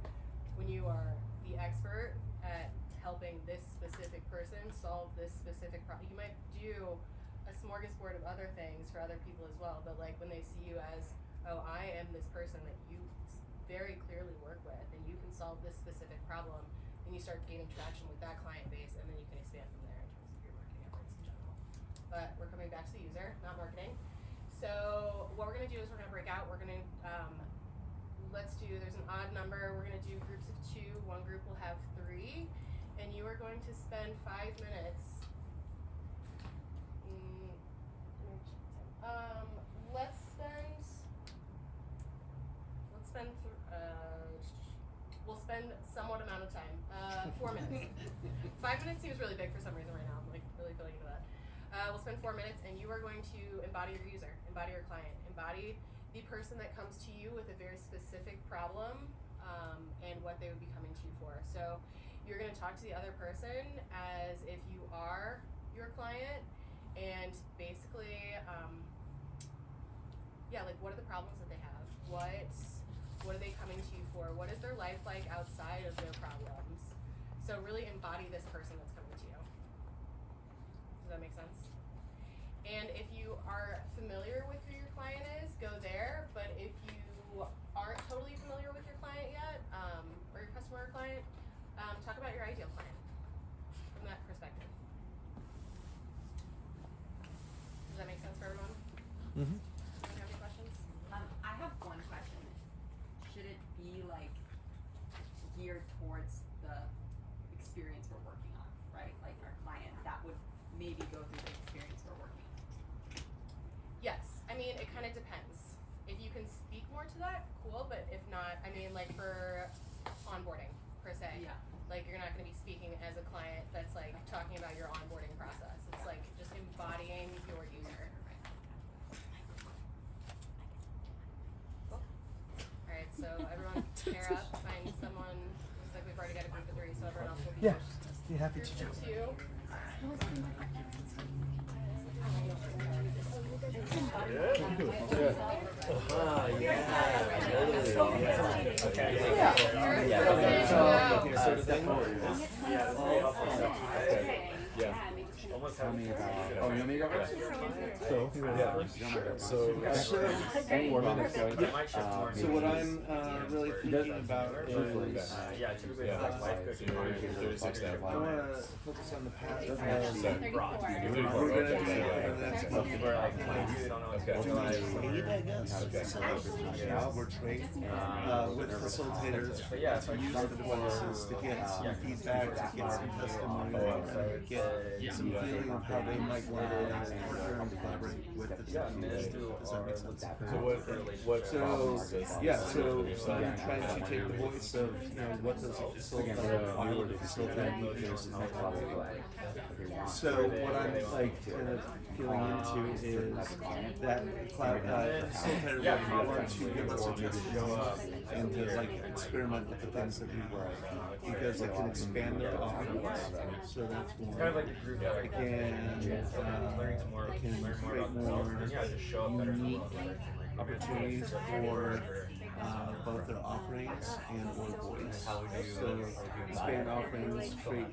when you are the expert at helping this specific person solve this specific problem, you might do a smorgasbord of other things for other people as well, but like when they see you as, oh, I am this person that you very clearly work with and you can solve this specific problem, then you start gaining traction with that client base and then you can expand from there in terms of your marketing efforts in general. But we're coming back to the user, not marketing. So what we're gonna do is we're gonna break out. We're gonna there's an odd number. We're gonna do groups of 2. One group will have 3, and you are going to spend 5 minutes. We'll spend somewhat amount of time. 4 minutes. 5 minutes seems really big for some reason right now. I'm like really feeling into that. We'll spend 4 minutes, and you are going to embody your user, embody your client, embody the person that comes to you with a very specific problem, and what they would be coming to you for. So you're going to talk to the other person as if you are your client, and basically, like what are the problems that they have? What are they coming to you for? What is their life like outside of their problems? So really embody this person that's coming to you. Does that make sense? And if you are familiar with who your client is, go there. But if you aren't totally familiar with your client yet, or your customer or client, talk about your ideal client from that perspective. Does that make sense for everyone? Mm-hmm. Anyone have any questions? I have one question. Should it be like geared towards the experience we're working on, right? Like our client that would maybe go through the experience we're working on. Yes. I mean, it kind of depends. If you can speak more to that, cool. But if not, I mean, like for onboarding per se. Yeah. Like you're not going to be speaking as a client that's like talking about your onboarding process. It's like just embodying your user. Cool. All right. So everyone pair up, find someone. Looks like we've already got a group of 3, so everyone else will be Be happy to groups do. of 2. Tell me about. Oh, you want me to go first? So, Any more minutes? So what I'm really thinking about is I want to focus on the past. We're going to do the next month. We're trained with facilitators to use the voices to get some feedback, to get some testimonial, and get some feeling of how they might want to partner and collaborate with the team. Does that make sense? So I'm trying to take the voice of, what does a facilitator want to facilitate leaders. So what I'm kind of feeling into is that facilitator would want to give us a chance and to experiment with the things that we work, because it can expand their offerings. So that's one. Kind of like a group It can create more unique opportunities for both their offerings and or voice. So expand offerings, create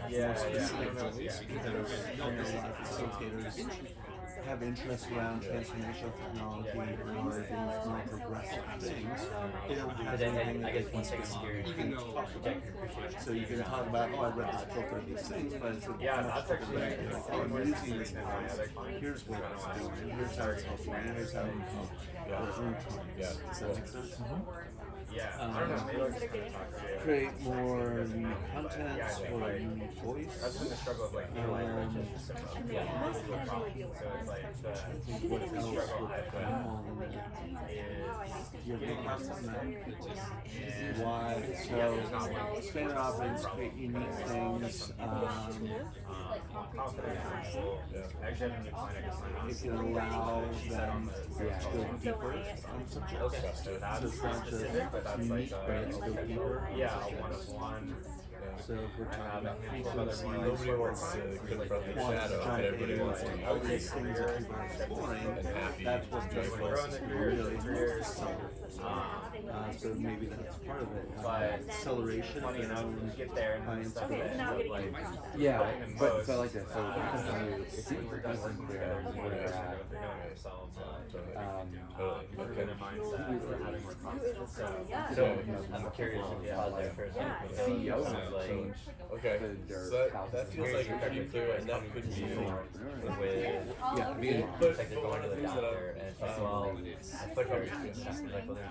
more specific voice, because a lot of facilitators have interest around transformational technology or these more progressive things. They don't have anything that they can talk about. So you can talk about, I read this book or these things, but it's much different. I'm using this now. Here's what it's doing. Here's how it's helping me. Here's how it helps. Does that make sense? Yeah, I don't know. Maybe like just kind of talk to you. create more new content Yeah, I think, or like, new voice. That's been the struggle of like Um, just so it's like the what else struggle would I've come had on is your getting content now? and Why? So expand your offerings, create unique things. confident in people. I actually have a new client I just signed on. It can allow She said on them the to go deeper on subjects. Okay, so that's So it's not just specific, but that's unique, like but it's go deeper. yeah, a one-of-one. So if we're talking about frequency, Nobody wants to confront the shadow, but everybody wants to all be these things that people are exploring, and happy. that's what and makes joyful. us really so maybe that's part of it. But Acceleration funny of enough, their you own get there and clients stuff to that that. like Yeah, and but most, so I like this. So because you, it if seems we're like done this is working where together, where they're they're at. what they're doing themselves. Totally. Look Okay. at their mindset, we're having more confidence. So I'm curious if you had that person. CEO Sounds like change Okay, so that feels like pretty clear, and that could be with Yeah, being but like they're going to the things that doctor and it's like, well, I foot hurts. It's like, well, there's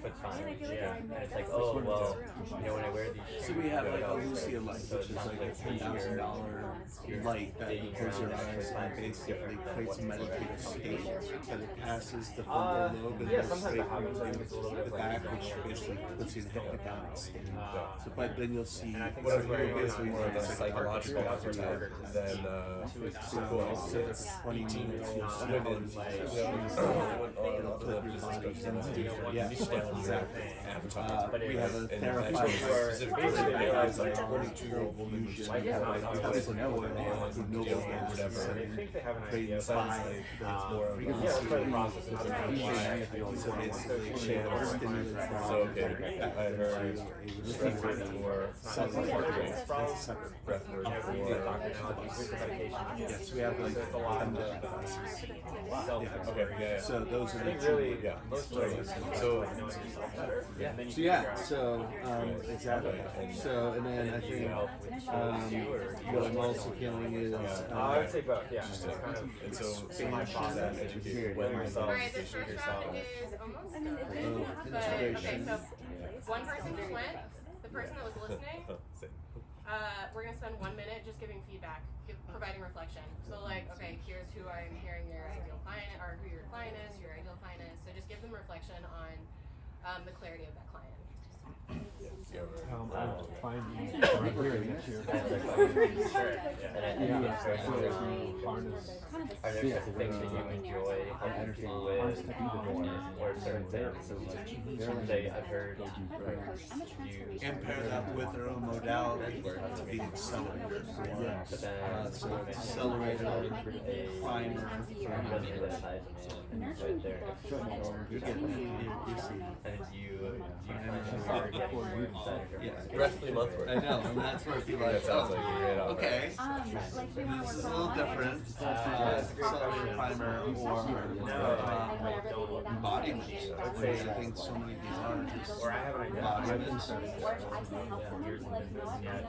foot's fine. Yeah. And it's like, oh, well, you know, when I wear these. So we have like a Lucia light, So which is it's like a $10,000 light that goes your eyes and basically creates a meditative state that it passes the frontal lobe and yeah, goes sometimes straight that happens. Like into it's a little the bit back, like, which basically puts you in a hypnagogic state. So, but then you'll see and I think what that's I'm where hearing you're is more of a psychological appetite than so cool. instead of 20 minutes, you'll see When all in these it'll flip your discussion. Yeah, exactly. We have a And therapy actually specifically basically realize like like 22-year-old woman was fusion. like, We have like, a what is it noble deal or whatever. I think they have an creating idea. Sounds five. like it's more of Yeah, that's part of the process. Is So basically, channel. stimulus So okay, I heard breath work for breath work for yes, we have like 10 different classes. okay, yeah. So those are the two. Really, Yeah. most places. So Yeah. So yeah, so exactly. So and then I think what I'm also feeling is I would say both. Yeah. Just It's kind of and so my process. educate When when yourself, Alright, this teach first yourself. round is almost done. But okay, so one person just went. The person that was listening, we're gonna spend 1 minute just giving feedback, providing reflection. So like, okay, here's who I'm hearing your ideal client, or who your client is, who your ideal client is. So just give them reflection on the clarity of that client. I'm finding right here this year. Are there certain things that you enjoy helping people with, or certain things? Say, I've heard you and pair that with their own modality to be accelerator. but then So accelerator, primer, you're getting it. You see. and do you find that you're getting more inside of your Yeah. mind? breathly month work. I know, and that's where people are That sounds like a great offer. okay, this is a little different. Accelerator primer or embodiment. Which I think so many of these are just Or I have an idea. embodiments. Years in business yet.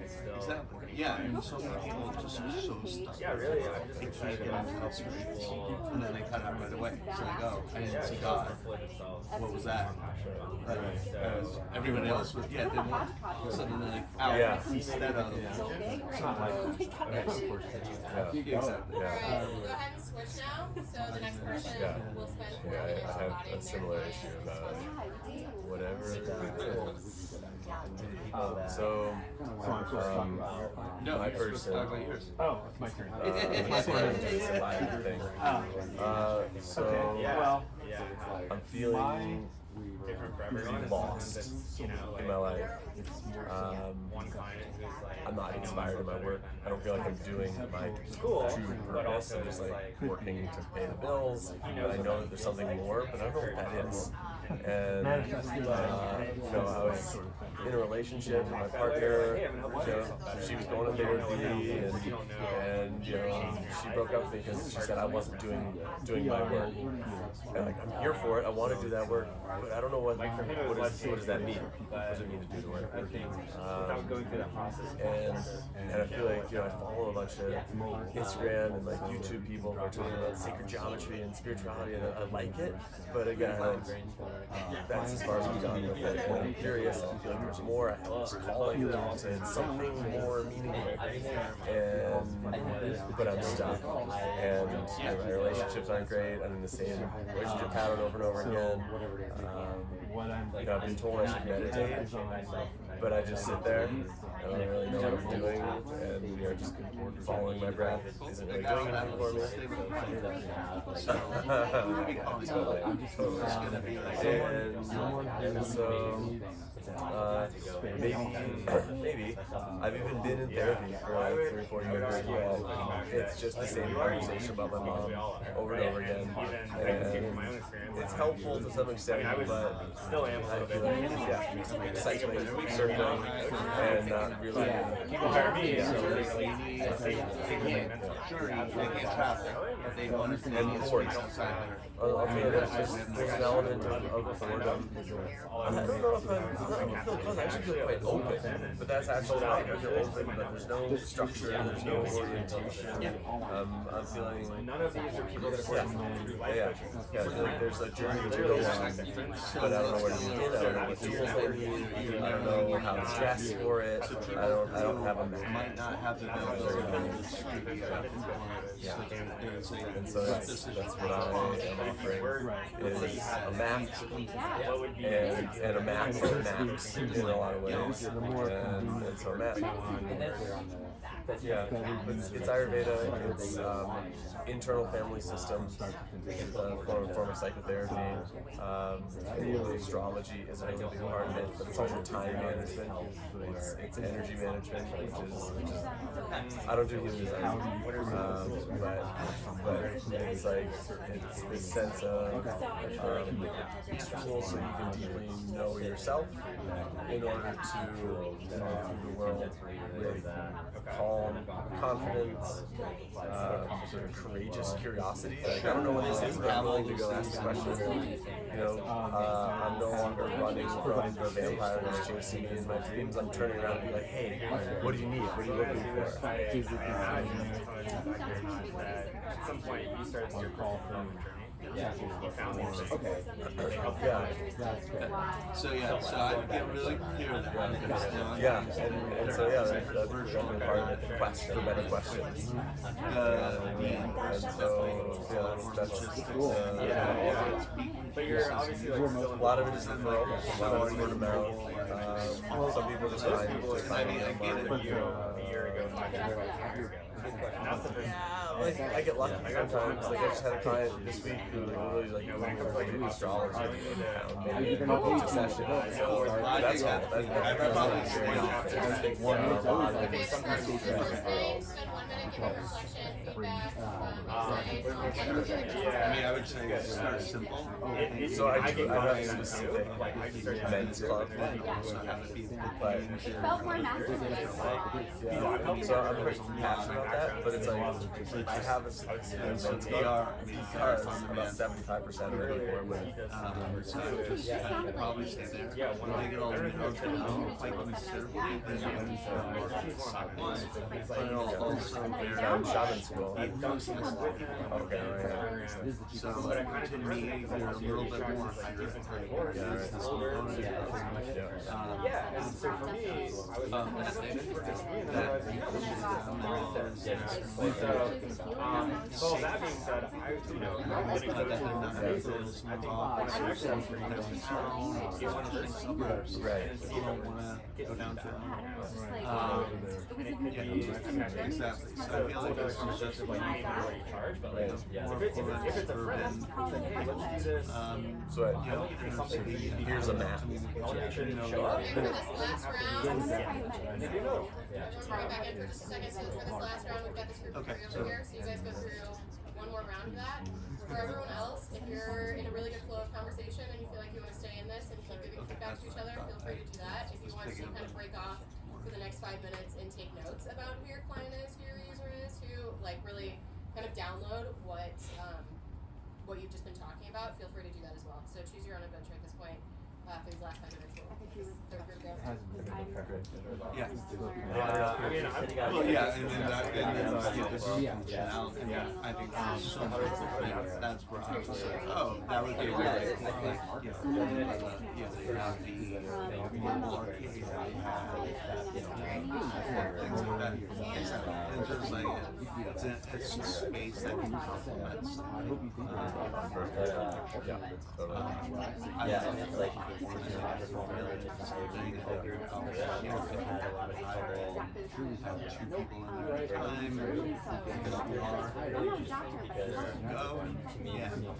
Still. Exactly. Yeah, and so many people just are so stuck. Yeah, really. I'm just They can't excited get about into health spiritual, and then they cut out right away. So they go, I Yeah, didn't see it God. does flip itself. What was that? So, Everyone else was, yeah, didn't want. So then they're like, out Yeah. instead of. it's not like Exactly. Alright, we'll go ahead and switch now. So the next person Yeah. will spend 4 Yeah, minutes I have embodying a their similar client issue and about responding. whatever it is. People that So, No, my you're supposed to person. talk about yours. Oh, it's my turn. My survivor thing. So, Okay, well, yeah, I'm feeling different for everyone. lost Sometimes it's, you know, in my like life. one client who's like, I'm not inspired in my work. I don't feel like I'm doing my Cool, true but purpose. also I'm just it's like like working to pay the bills. I know that there's something more, but I don't know what that is. And you know, I was in a relationship with my partner. You know, she was going to therapy, and you know, she broke up with me because she said I wasn't doing my work. And like, I'm here for it. I want to do that work, but I don't know what does that mean? What does it mean to do the work? Without going through that process. And I feel like, you know, I follow a bunch of Instagram and like YouTube people who are talking about sacred geometry and spirituality, and I like it, but again, that's as far as I've gone with it. And I'm curious, I feel like there's more. I have this calling to something more meaningful, but I'm stuck. And you know, my relationships aren't great. I'm in the same relationship pattern over and over again. You know, I've been told I should meditate, but I just sit there. I don't really know what I'm doing, and you know, just following my breath isn't really doing anything for me. And so maybe I've even been in therapy for like 3 or 4 years as well. It's just the same conversation about my mom over and over again, and it's helpful to some extent, but still am I feel like cycling, surfing, and not really. People hire me, and boards. I'll tell you this, there's an element of boredom. I don't know if I feel close, I actually feel quite open, but that's actually like I feel open, but there's no structure, there's no orientation. I'm feeling none of these are people that are working through life coaching. I feel like there's a journey to go on, but I don't know where to begin. I don't know what tools I need. I don't know how to dress for it. I don't have a map. Might not have the And so that's what I am offering is a map and a map of maps in a lot of ways. And so a map. Yeah, it's Ayurveda, it's internal family system, form of psychotherapy. Astrology is a really big part of it, but it's also time management. It's energy management, which is I don't do human design, but it's like it's this sense of tools so you can deeply know yourself in order to move through the world with calm, confidence, sort of courageous curiosity. Like, I don't know what this is, but I'm willing to go ask the questions. You know, I'm no longer running from the vampire that's chasing me in my dreams. I'm turning around and be like, hey, what do you need? What are you looking for? At some point, you started your call from journey. Yeah. You found these things. Okay. Yeah. That's good. So I get really clear that one goes down. Yeah, and so that's definitely part of it, the quest for better questions. And so that's just But you're obviously like a lot of it is referral, a lot of it's word of mouth. Some people just find me online. a year ago, 5 years ago. And that's the first. Like, I get lucky sometimes. Like, I just had a client this week who really like astrology and found me a session. So that's all. That's very often. Okay, sometimes you spend 1 minute, give a reflection, feedback, I would say start simple. So I have a specific men's club, but It felt more masculine. so I'm pretty passionate about that. But it's like I have a men's club because about 75% of the people are women. So I'd probably stay there. When I get all the like considerably, but also I'm shaman school. Okay, so to me, they're a little bit more higher. There's this component And so for me, I was so that being said, I'm getting to spaces. I think connections for you guys get one person Right. and see them go down to Exactly. So I feel like it's just like you may not already charge, but like if it's a friend, it's like, hey, let's do this. So here's a map. I'll make sure to show up. Okay, for this last round, And they do know. just bring it back in for just a second. So for this last round, we've got this group of 3 over here. So you guys go through one more round of that. For everyone else, if you're in a really good flow of conversation and you feel like you want to stay in this and keep giving feedback to each other, feel free to do that. If you want wants to kind of break off for the next 5 minutes and take notes about who your client is, who your user is, who like really kind of download what you've just been talking about, feel free to do that as well. So choose your own adventure at this point. For these last 5 minutes, we'll third group go. Yeah. Well, yeah, and then this functionality. I think that's so much. That's where I was like, oh, that would be great. Like, you know, they have the mobile arcade, they have, things like that. It's just like, it's a space that can complement something. Yeah, and it's like,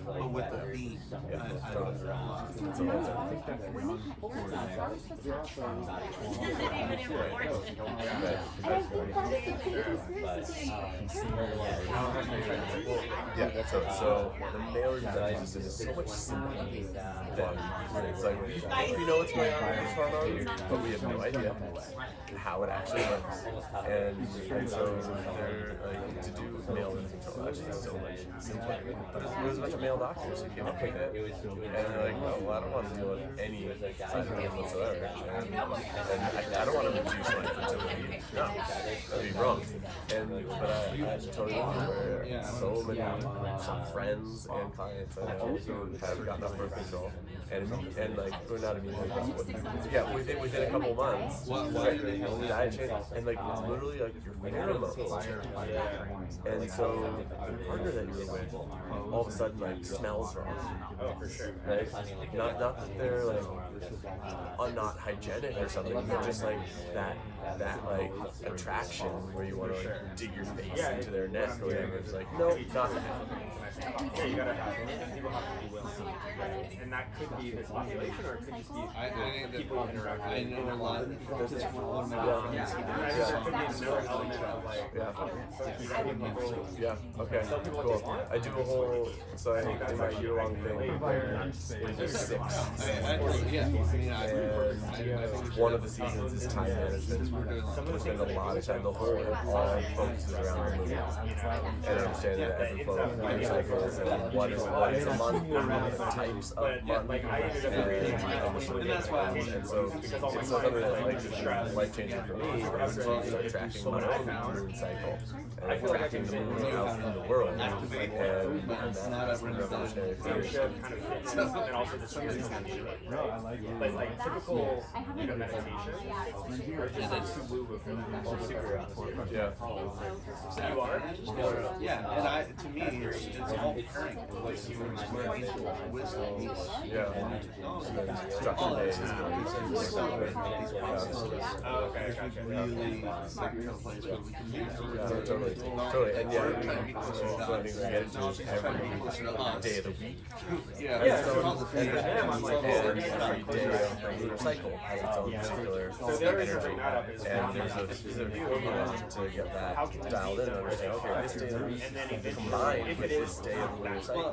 but with the beat, I don't Yeah, so the mailer design is so much simpler than it's like we know what's going on with this hormone, but we have no idea how it actually works. And so they're like to do mail control actually is so much simpler. But there's a bunch of male doctors who came up with it, and they're like, no, well, I don't want to deal with any side effects whatsoever. And I don't want to reduce my fertility. No, that'd be wrong. But I totally where so many friends and clients I know have gotten off birth control, and like we're not immediately, yeah, within a couple months, diet change, and like it's literally like your pheromones, and so the partner that you're with all of a sudden like smells wrong. Oh, for sure. Right? Not that they're like not hygienic or something, but just like that like attraction where you want to like dig your face into their neck or whatever. It's like, no, not that. Yeah, you gotta have, people have to be willing. And that could be this population, or it could just be people interacting. I know a lot. There's just one of my friends. There could be another element of like, Yeah, okay, cool. I do a whole, so I do my year-long thing where there's 6. And one of the seasons is time management. We spend a lot of time, the whole all focuses around the movie. And understanding that every flow of life cycles and what is a month, what are the types of month, and that's why and so it's something that's like life-changing for me is to start tracking my own moon cycle and tracking the moon out in the world, and that's been revolutionary for me. And also the season. No, I like it. But like typical meditation is a taboo of figure out. Yeah. You are? Yeah, and to me, it's all pairing with humans with wisdom. Yeah. Structure days. Oh, okay, gotcha. Really like a place where we can do Totally. And yeah, so I think we get into every day of the week. Yeah, and every day of the lunar cycle has its own particular energy. And there's a specific formula to get that dialed in and understand, okay, this day of the week combined with this day of the lunar cycle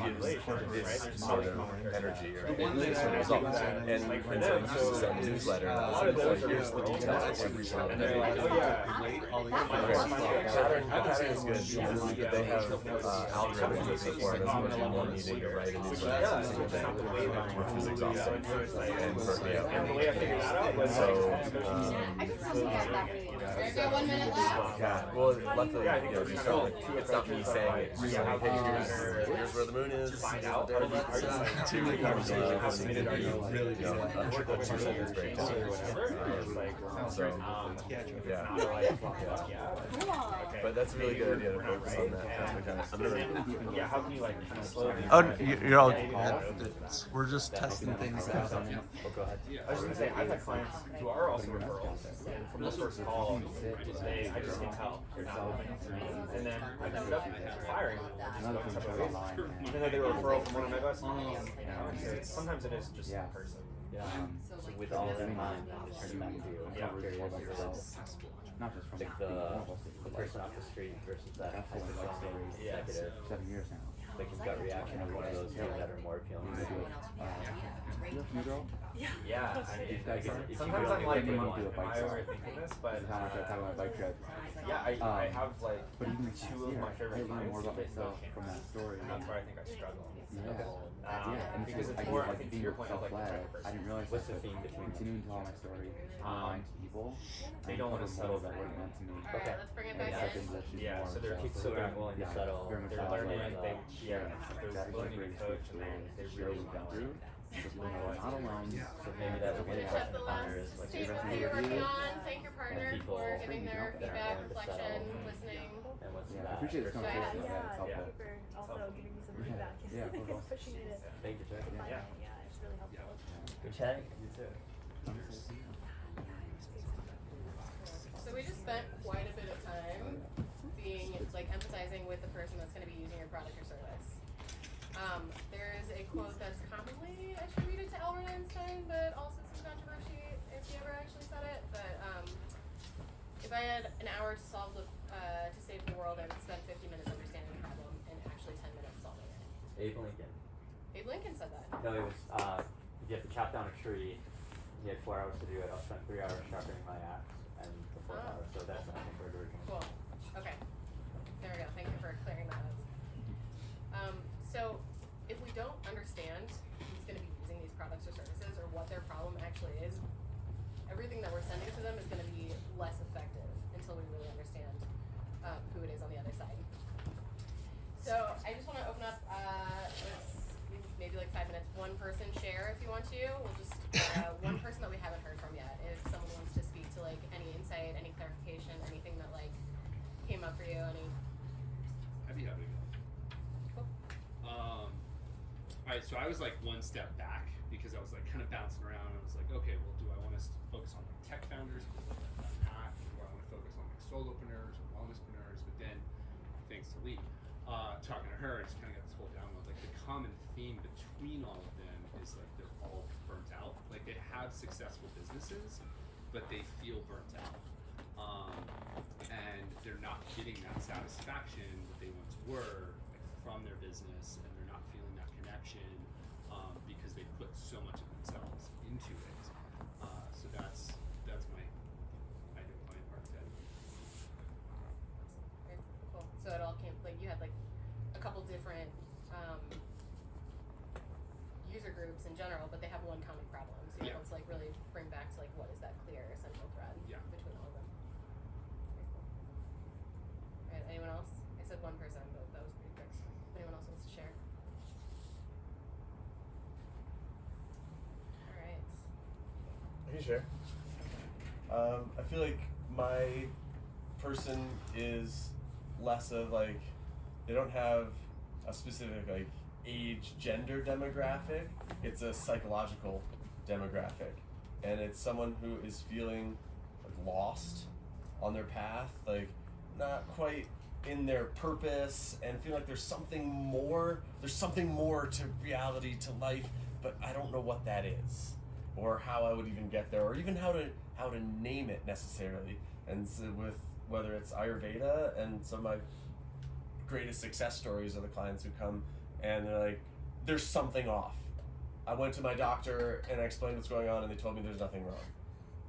gives this sort of energy or this sort of result. And so you just send a newsletter and it's like, here's the details of every single day. Pattern is good because they have algorithms that support us when one needing to write a newsletter every single day, which was exhausting and burnt me out. And the way I figured that out was Got 1 minute left. Yeah, well, luckily, just it's not me saying it. It's like, hey, here's where the moon is. Find out. Two conversations. Really, 2 seconds breakdown. So, yeah. But that's a really good idea to focus on that aspect of it. Yeah, how can you like kind of slow these Oh, you're all. We're just testing things out. I was just gonna say, I've had clients who are also referrals, and from the first call, I just can tell they're not open to me, and then I ended up firing them, just going separate ways. Even though they were a referral from one of my best clients, so sometimes it is just a person. So with all that in mind, just turn it back to you. I'm curious Not just from like the person off the street versus that high successful executive. 7 years now. Like his gut reaction of one of those things that are more appealing to you. New girl? Yeah, I mean, Like, sometimes I'm really like, didn't am do a bike I swap. overthinking this? But How much I talk about bike trip. yeah, I have like But even like two of my favorite I learned clients more about that go myself from that story. and that's where I think I struggle. And Because it's it's like, more, I I think think to being your point of like the self-led, type of person. I didn't realize What's that the theme between continuing to tell my story, applying to people, they and don't want to uncovering settle ways that that weren't meant to me. Alright, Okay. let's bring it And back accepting in. that she's Yeah, more so there are people So who they're are willing to yeah, settle. very much they're solid, learning, like, they share there's exactly willing what to be greatest coached speech and they is, really share what want we've been through, just know that we're not alone. So maybe that would be the Finish question up the to last ponder is like statement rest that of you're the working review. on. Thank your partner people for giving their that are feedback, willing to reflection, settle. listening. And what's Yeah, I that? appreciate this Go ahead. conversation. Yeah, It's thank helpful. you for also giving me some Yeah. feedback and Yeah, of course. pushing me to Thank you, sir. find Yeah. it. Yeah, it's really helpful. Good chatting. You too. So we just spent quite a bit of time being like emphasizing with the person that's going to be using your product or service. There is a quote that's commonly attributed to Albert Einstein, but also some controversy if he ever actually said it. But if I had an hour to solve to save the world, I would spend 50 minutes understanding the problem and actually 10 minutes solving it. Abe Lincoln. Abe Lincoln said that. No, it was, you have to chop down a tree. He had 4 hours to do it. I'll spend 3 hours sharpening my axe and the 4th hour. So that's what I think we're originally. Cool. Okay. There we go. Thank you for clearing that up. So if we don't understand who's going to be using these products or services or what their problem actually is, everything that we're sending to them is going to be less effective until we really understand who it is on the other side. So I just want to open up maybe like 5 minutes. One person share if you want to. We'll just one person that we haven't heard from yet. If someone wants to speak to like any insight, any clarification, anything that like came up for you, any. I'd be happy to go. Cool. Alright, so I was like one step back because I was like kind of bouncing around. I was like, okay, well, do I want to focus on like tech founders? Because I'm not. Do I want to focus on like solopreneurs or wellnesspreneurs? But then, thanks to Lee, talking to her, I just kind of got this whole download. Like the common theme between all of them is like they're all burnt out. Like they have successful businesses, but they feel burnt out. And they're not getting that satisfaction that they once were like, from their business, and they're not feeling that connection because they put so much of themselves into it. So that's my ideal client archetype. Very cool. So it all came like you had like a couple different user groups in general, but they have one common problem. So you Yeah. able to like really bring back to like what is that clear central thread between all of them. Very cool. Alright, anyone else? I said one person, but that was pretty quick. Anyone else wants to share? Alright. I can share. I feel like my person is less of like they don't have a specific like age, gender demographic. It's a psychological demographic, and it's someone who is feeling like lost on their path, like not quite in their purpose, and feel like there's something more. There's something more to reality, to life, but I don't know what that is, or how I would even get there, or even how to name it necessarily. And so with whether it's Ayurveda, and some of my greatest success stories are the clients who come and they're like, there's something off. I went to my doctor and I explained what's going on and they told me there's nothing wrong.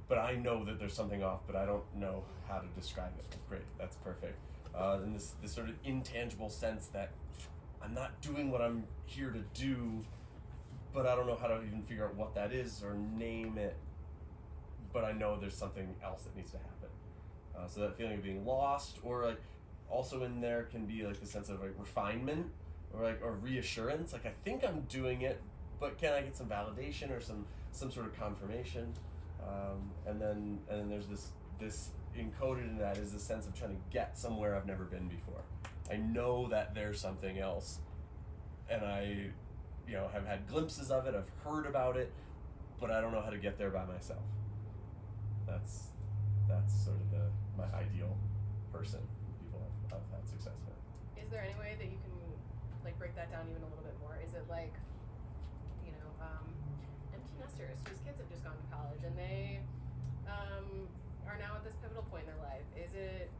But I know that there's something off, but I don't know how to describe it. Great, that's perfect. And this sort of intangible sense that I'm not doing what I'm here to do, but I don't know how to even figure out what that is or name it, but I know there's something else that needs to happen. So that feeling of being lost, or like also in there can be like the sense of like refinement, or reassurance. Like I think I'm doing it, but can I get some validation or some sort of confirmation? And then there's this encoded in that is the sense of trying to get somewhere I've never been before. I know that there's something else, and I, have had glimpses of it. I've heard about it, but I don't know how to get there by myself. That's sort of my ideal person. People I've had success with. Is there any way that you can like break that down even a little bit more? Is it like, empty nesters whose kids have just gone to college and they are now at this pivotal point in their life? Is it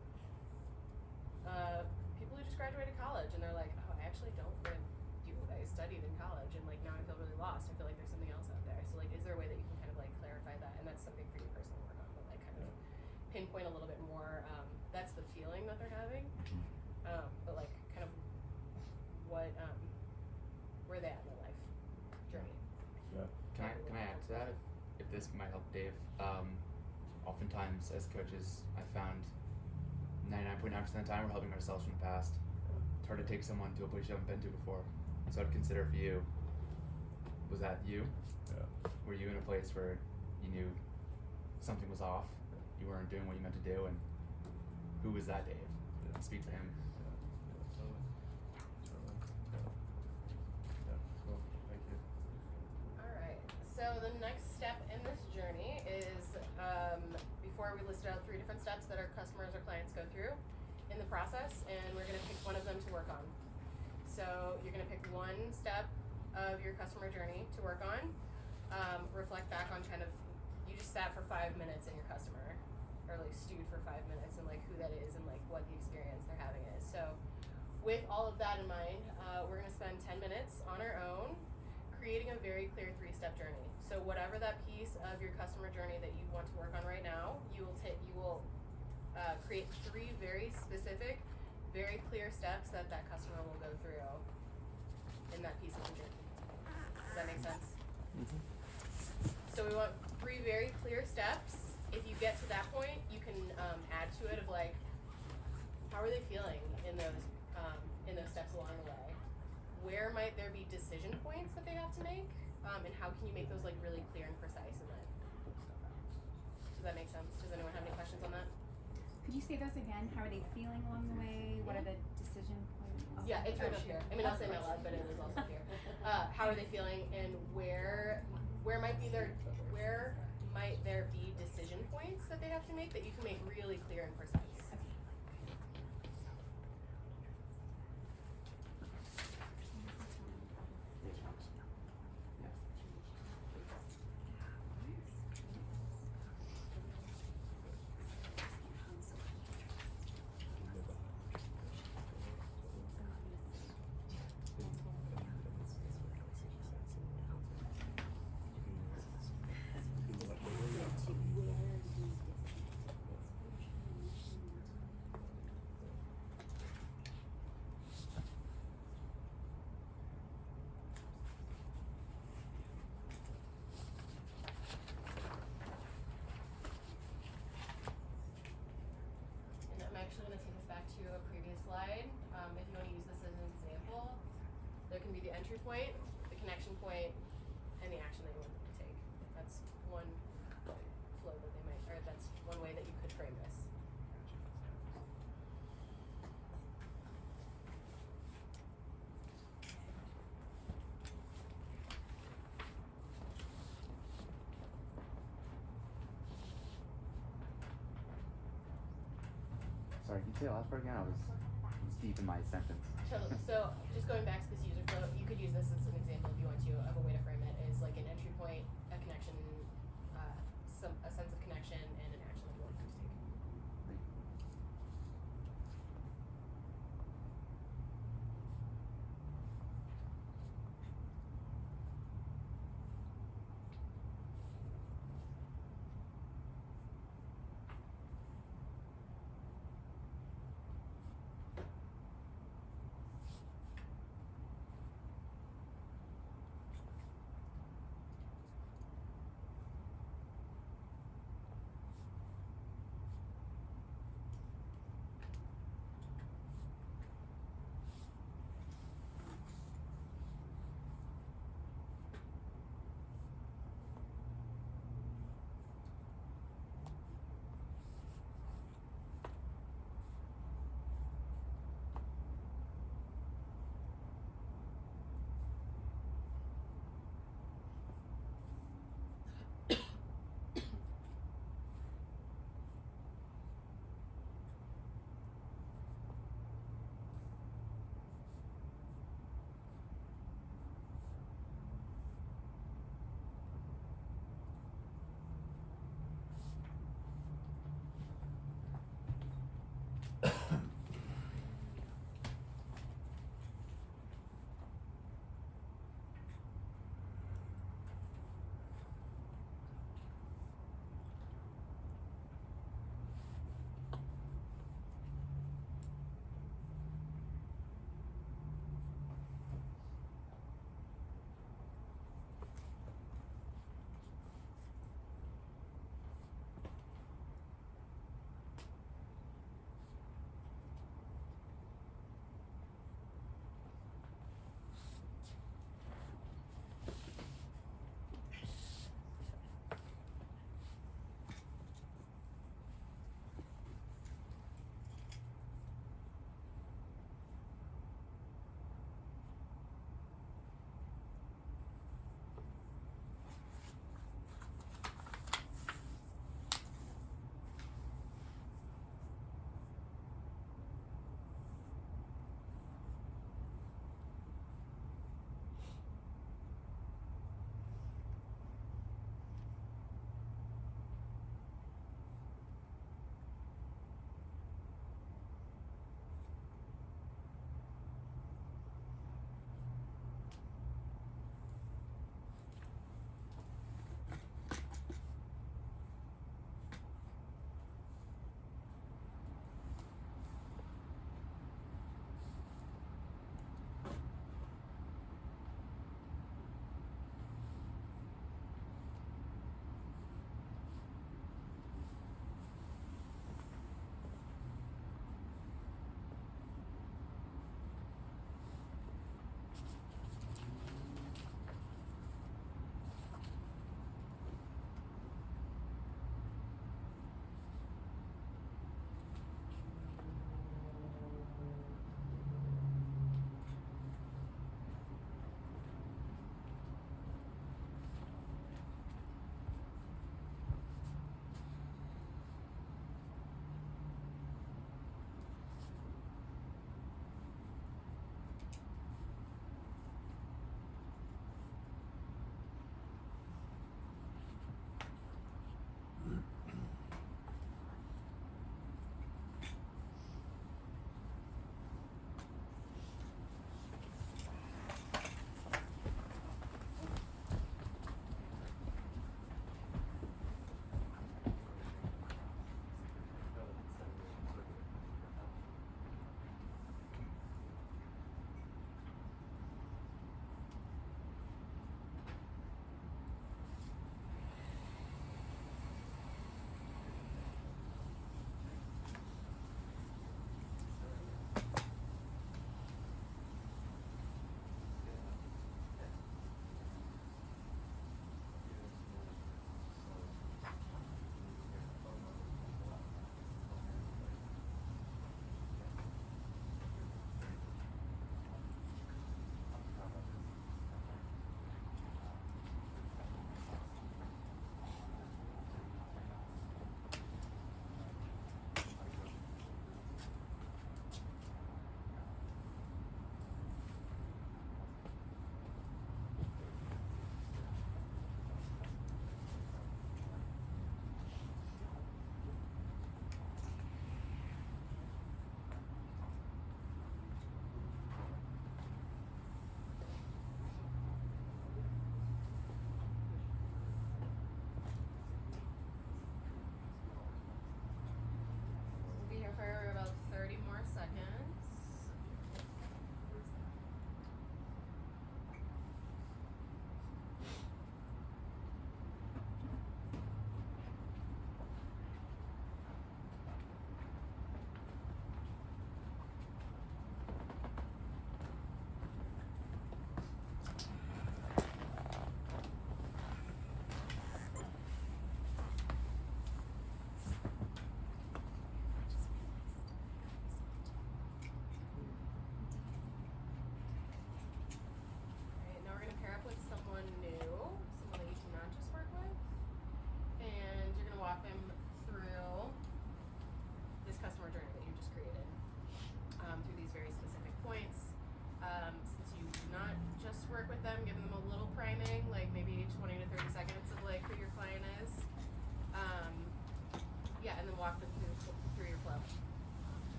people who just graduated college and they're like, oh, I actually don't want to do what I studied in college, and like now I feel really lost. I feel like there's something else out there. So like, is there a way that you something for you personally to work on, but like kind of pinpoint a little bit more. That's the feeling that they're having, but like kind of what where they at in their life journey. Can I add to that if this might help Dave? Oftentimes as coaches, I found 99.9% of the time we're helping ourselves from the past. It's hard to take someone to a place you haven't been to before. So I'd consider for you, was that you? Yeah. Were you in a place where you knew something was off, you weren't doing what you meant to do, and who was that Dave? Yeah. Speak to him. Cool. Thank you. Alright, so the next step in this journey is, before we listed out 3 different steps that our customers or clients go through in the process, and we're gonna pick one of them to work on. So you're gonna pick one step of your customer journey to work on, reflect back on kind of, you just sat for 5 minutes in your customer, or like stewed for 5 minutes, and like who that is and like what the experience they're having is. So with all of that in mind, we're gonna spend 10 minutes on our own creating a very clear 3-step journey. So whatever that piece of your customer journey that you want to work on right now, you will create 3 very specific, very clear steps that that customer will go through in that piece of the journey. Does that make sense? So we want 3 very clear steps. If you get to that point, you can add to it of like, how are they feeling in those steps along the way? Where might there be decision points that they have to make? And how can you make those like really clear and precise in that? Does that make sense? Does anyone have any questions on that? Could you say those again? How are they feeling along the way? What are the decision points? Yeah, it's right up here. I mean, I'll say it out loud, but it is also here. How are they feeling, and where might there be decision points that they have to make that you can make really clear and precise? Actually going to take us back to a previous slide. If you want to use this as an example, there can be the entry point, the connection point, and the action that you want them to take. That's one flow that they might, or that's one way that you could frame this. Sorry, can you say the last part again? I was deep in my sentence. So just going back to this user flow, you could use this as an example if you want to of a way to frame it is like an entry point, a connection, a sense of connection, and an action that you want them to take.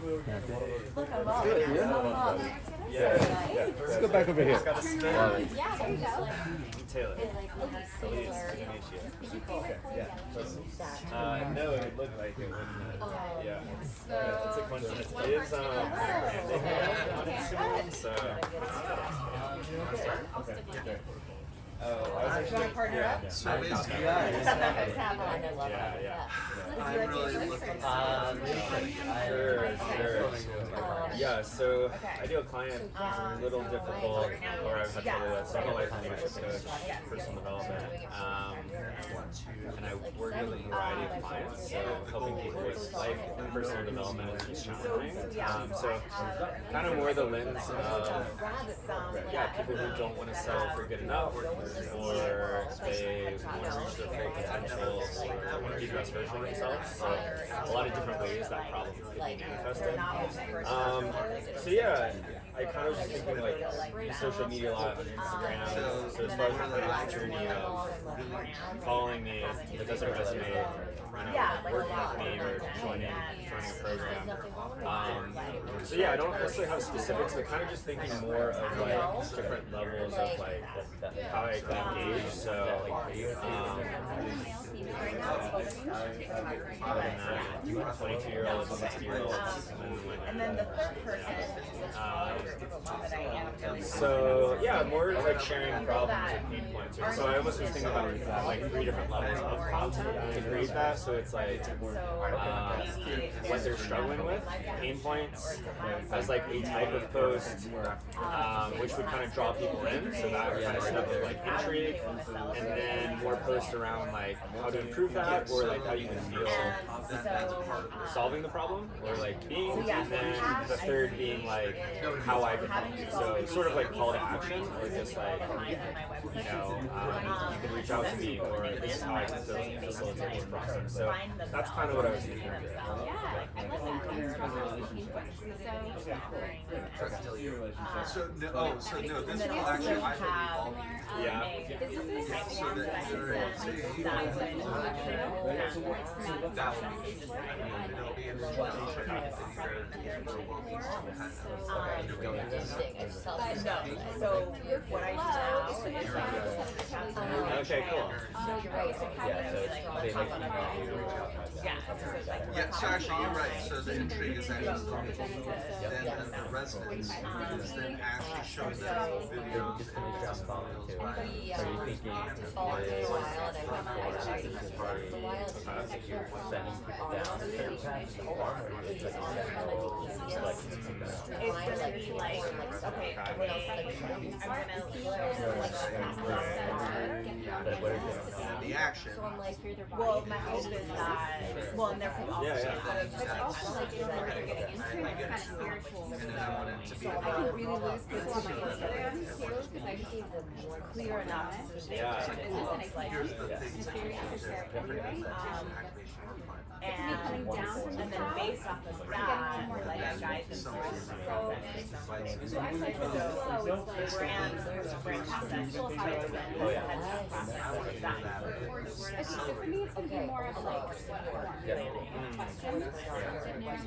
Look, I'm Let's up. do it, yeah. I'm up. Yeah. Let's go back over here. It's got a spin. Love it. Yeah, there you go. I'm Taylor. It like will have Elise, similar. good to meet you. Okay. Yeah. No, it looked like it wouldn't. Yeah. So It's a coincidence. one It is person so. Okay. Oh, I was actually. partner Yeah. up? So basically, yeah. I'm really looking Yeah, so I do a client who's a little difficult, or I've had trouble with. So I'm a life and leadership coach, personal development, and I work with a variety of clients. So helping people with life and personal development is challenging. So kind of more the lens of people who don't want to settle for good enough, or they want to reach their full potential, or want to be the best version of themselves. So a lot of different ways that problem could be manifested. So yeah, I kind of was just thinking like use social media a lot on Instagram. So as far as the opportunity of following me that doesn't resonate, working with me or joining a program. So yeah, I don't necessarily have specifics, but kind of just thinking more of like different levels of like how I can engage. So like 22-year-olds, 60-year-olds, And then the third person so yeah, more like sharing problems and pain points. So I almost was thinking about like 3 different levels of content to create that. So it's like what they're struggling with, pain points, as like a type of post, which would kind of draw people in. So that kind of stuff of like intrigue, and then more posts around like how to improve that, or like how you can feel solving the problem, or like being, and then the third being like how I can help you. So sort of like call to action, or just like you can reach out to me, or this is how I can facilitate this process. So that's kind of what I was thinking. So no, this will actually involve so that you're So what I do now is okay, cool. yeah, so actually you're right. So the intrigue is actually then the resonance is then actually showing the videos and testimonials by the action. well, my hope is that, well, and therefore also, Yeah. but also like they're getting into it, it's kind of spiritual. And then I want it to be So I can really lose people on my Instagram too, because I just need them clear enough so that they Yeah. can like, here's the things that you can do that and then based off of that, like I guide them through brands, there's a brand process, For me, it's going to be more of like questions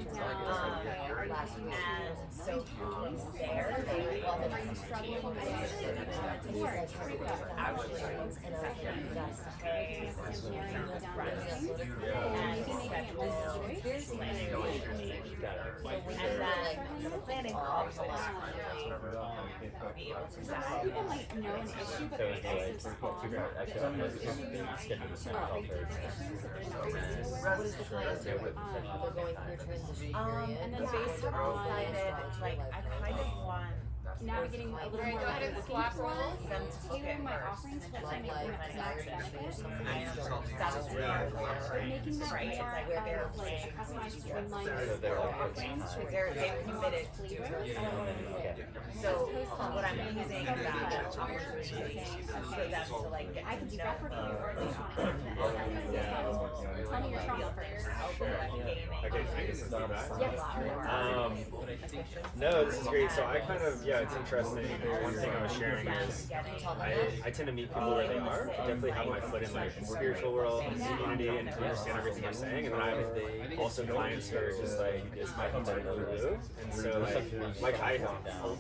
to narrow down. and so who's there, they love it. Are you struggling with planning people might know an issue, but there's also and then based on like I kind of want navigating a little more like looking for them to tailoring my offerings to make them max benefit. Making them more of like customized streamlined offerings with they've committed flavor. So what I'm using that opportunity for them to like get I can do to that for you, or at least tell me your trauma first. Okay, can I get some feedback? Yes. No, this is great. So I kind of, it's it's interesting. One thing I was sharing is I tend to meet people where they are. Definitely have my foot in like the spiritual world and community and understand everything they're saying. And then I have also clients who are just like, it's my content blue. And so like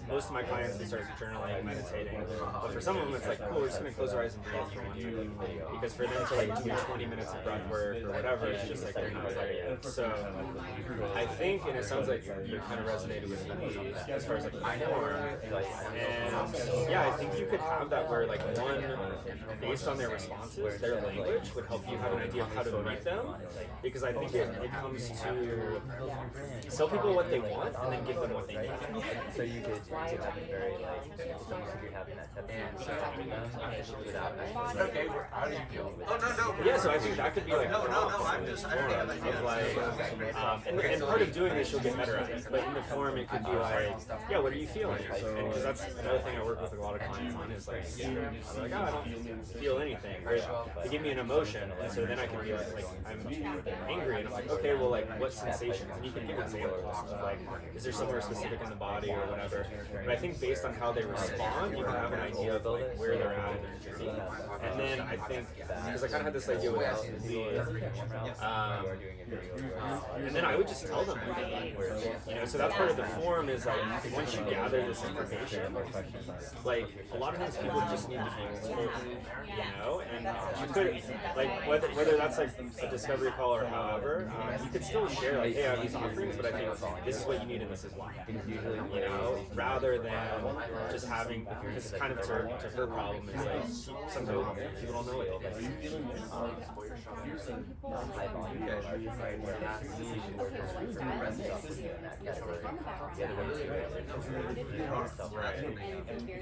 most of my clients, they start journaling, meditating. But for some of them, it's like, cool, we're just gonna close our eyes and breathe for 1 minute. Because for them to like do 20 minutes of breath work or whatever, it's just like they're not there yet. So I think, and it sounds like you kind of resonated with me as far as like the form. And yeah, I think you could have that where like one, based on their responses, their language would help you have an idea of how to meet them. Because I think it comes to tell people what they want and then give them what they need. So you could have it very like, it's almost like you're having that type of conversation without Okay, how do you feel? Oh, no. Yeah, so I think that could be like No, I'm just, I already have an idea. of like, and part of doing this, you'll get better at it. But in the form, it could be like, yeah, what are you feeling? And because that's another thing I work with a lot of clients on is like, I'm like, oh, I don't feel anything. Or they give me an emotion, and so then I can be like I'm angry, and I'm like, okay, well, like, what sensations? And you can give examples of like, is there somewhere specific in the body or whatever? But I think based on how they respond, you can have an idea of like where they're at in their journey. And then I think, because I kind of had this idea with and then I would just tell them what they need, you know. So that's part of the form is like once you gather this information, like a lot of times people just need to be told, you know. And you could like whether that's like a discovery call or however, you could still share like, hey, I have these offerings, but I think this is what you need and this is why, you know, rather than just having, because kind of to her problem is like sometimes people don't know what they need.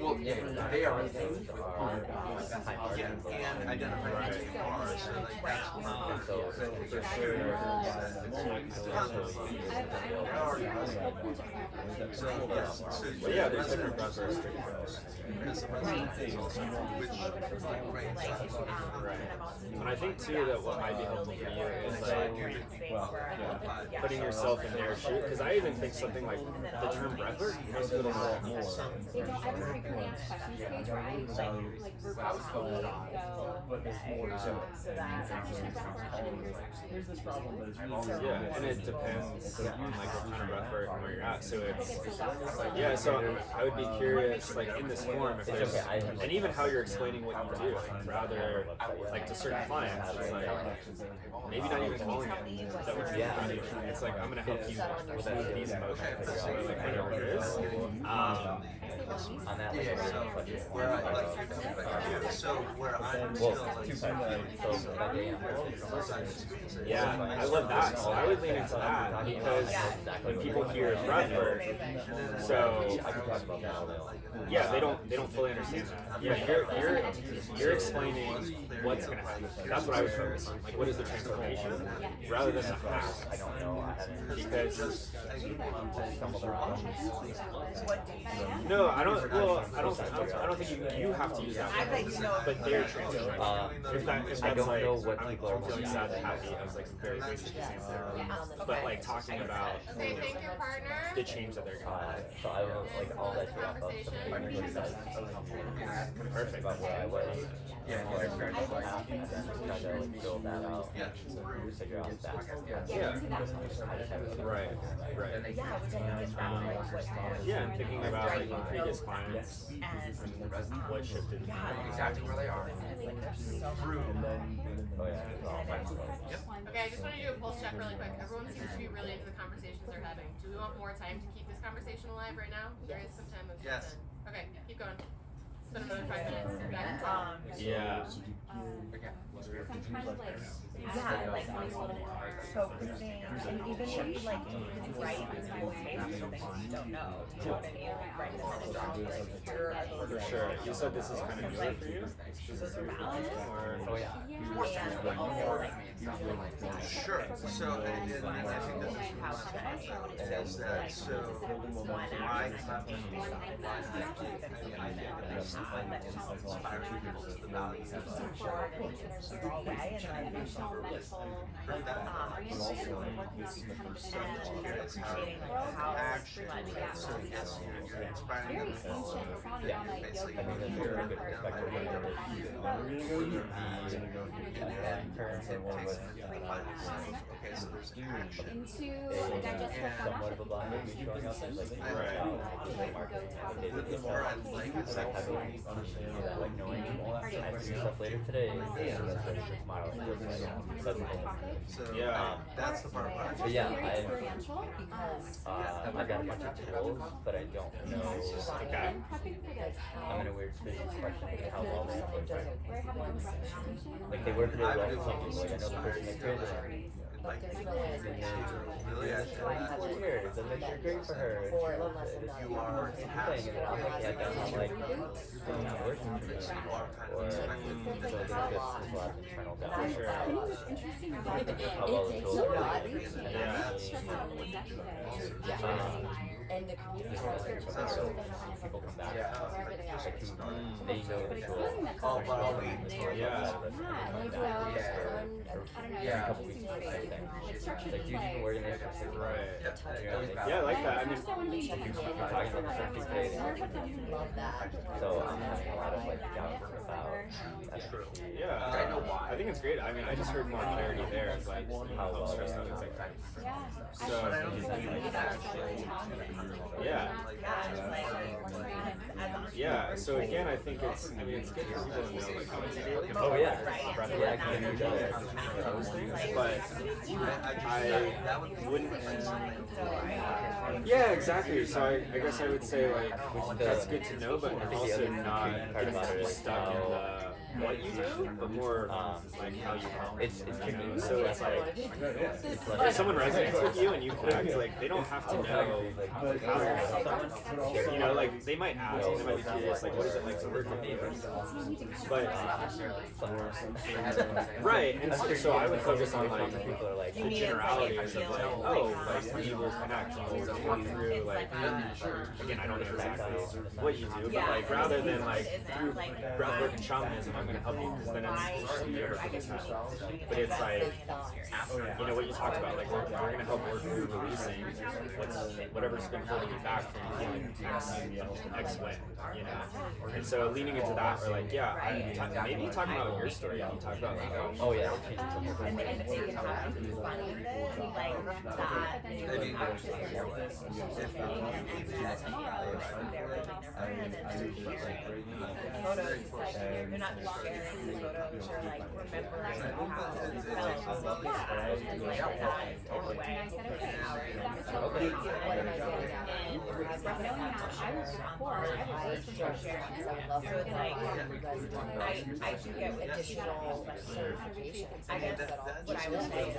Well, yeah, they are and identify who you are, so like that's But yeah, there's different buzzers. And I think too that what might be helpful for you is like putting yourself in their shoes. Because I even think something like the term breathwork, most people don't know what it means. They don't. I have a frequently asked questions page where I like verbally Here's this problem, but it's really yeah, and it depends on like what kind of breathwork and where you're at. So it's yeah. So I would be curious, like in this form, if there's and even how you're explaining what you do, rather like to certain clients, it's like maybe not even calling it. That would be it's like I'm gonna help you with these emotions, or like whatever it is. On that yeah, I love that. So I would lean into that because when people hear breathwork, so yeah, they don't fully understand that. Yeah, you're explaining what's gonna happen. That's what I would focus on. Like, what is the transformation, rather than the how. I don't know. Because no, I don't. Well, I don't think you have to use that word, but they're transforming. If that's I don't like, know what I'm people are feeling sad and happy, I was like very basic the same thing. But like talking about Okay, thank your partner. the change that they're going so I will like all that you wrap up perfect about where I was. Yeah, where I started to laugh and then try to like build that out and figure out that. Yeah. Right. Yeah, and thinking about like previous clients and what shifted. Exactly where they are. Okay, I just want to do a pulse check really quick. Everyone seems to be really into the conversations they're having. Do we want more time to keep this conversation alive right now? There is some time. Yes. Okay, keep going. Spend another 5 minutes. Yeah. So I'm trying to like focusing, and even maybe like write multiple things you don't know. You know what I mean? Write them in a job. Like here are those. For sure. You said this is kind of new for you? Oh yeah. And also like Sure. So, and I think that this is that. So, I inspires people to the values of overall way, and then bring that oriented, we're working on this is the kind of first an step. Curious how world. actually Like, so yeah, yes, you're inspiring very them. ancient, founded Yeah. on like It's yoga like I mean, and that's a very good breath work, perspective. and Like, then the on this We're road. gonna go here. We're gonna go here. terms and one with Okay, so there's action. Into a a digestible somewhat format. of a blind maybe showing up as like Right. With the more like it's like also having understanding that like knowing I have to do stuff later today and that's ready for tomorrow. So it's like that's the whole thing. so Yeah. that's the part where I But yeah, Very I experiential. I've got a bunch of tools, but I don't know. Okay. I'm prepping for this. I'm in a weird space questioning how well they work. We're having a breakfast station. Like they work really well with some people. Like I know the person that created it. like And really it's weird. It's like you're great for her. And you are thing, and then I'm looking at them and I'm like, this is not working for me. Or so I think it's just a lot of internal doubt. I think what's interesting about it How well the tools are And the community so people come back. Like they know the tools. Oh, but I'll be Yeah. Yeah. A couple weeks ago, I think. Like, do you even work in this? Right. Yeah, Yeah, I like that. I mean, talking about the certificate. So I'm having a lot of like doubt about SAT. Yeah. I think it's great. I mean, I just heard more clarity there of like how well stressed out it's like. So yeah. Yeah. So again, I think it's. I mean, it's good for people to know like how to do it. Oh yeah. Yeah, I can do that. Those things, but I wouldn't. Yeah, exactly. So I guess I would say like that's good to know, but also not get stuck in the what you do, but more like how you help. It's tricky. So it's like if someone resonates with you and you connect, like they don't have to know how. You know, like they might ask, they might be curious, like what is it like to work with you? But right, and so I would focus on like the generalities of like, oh, like we will connect and we'll talk through like again, I don't know exactly what you do, but like rather than like through breathwork and shamanism, I'm gonna help you because then it's your but it's like you know what you talked about, like we're gonna help work through releasing whatever's been holding you back from feeling X win, you know. And so leaning into that, or like maybe talk about your story. You talk about like oh yeah. You're not just sharing the photos, you're like remembering how you felt recognized in a way. What am I getting at? Knowing that I was before, I was So it's like, I do get additional certifications. I guess what I would say is I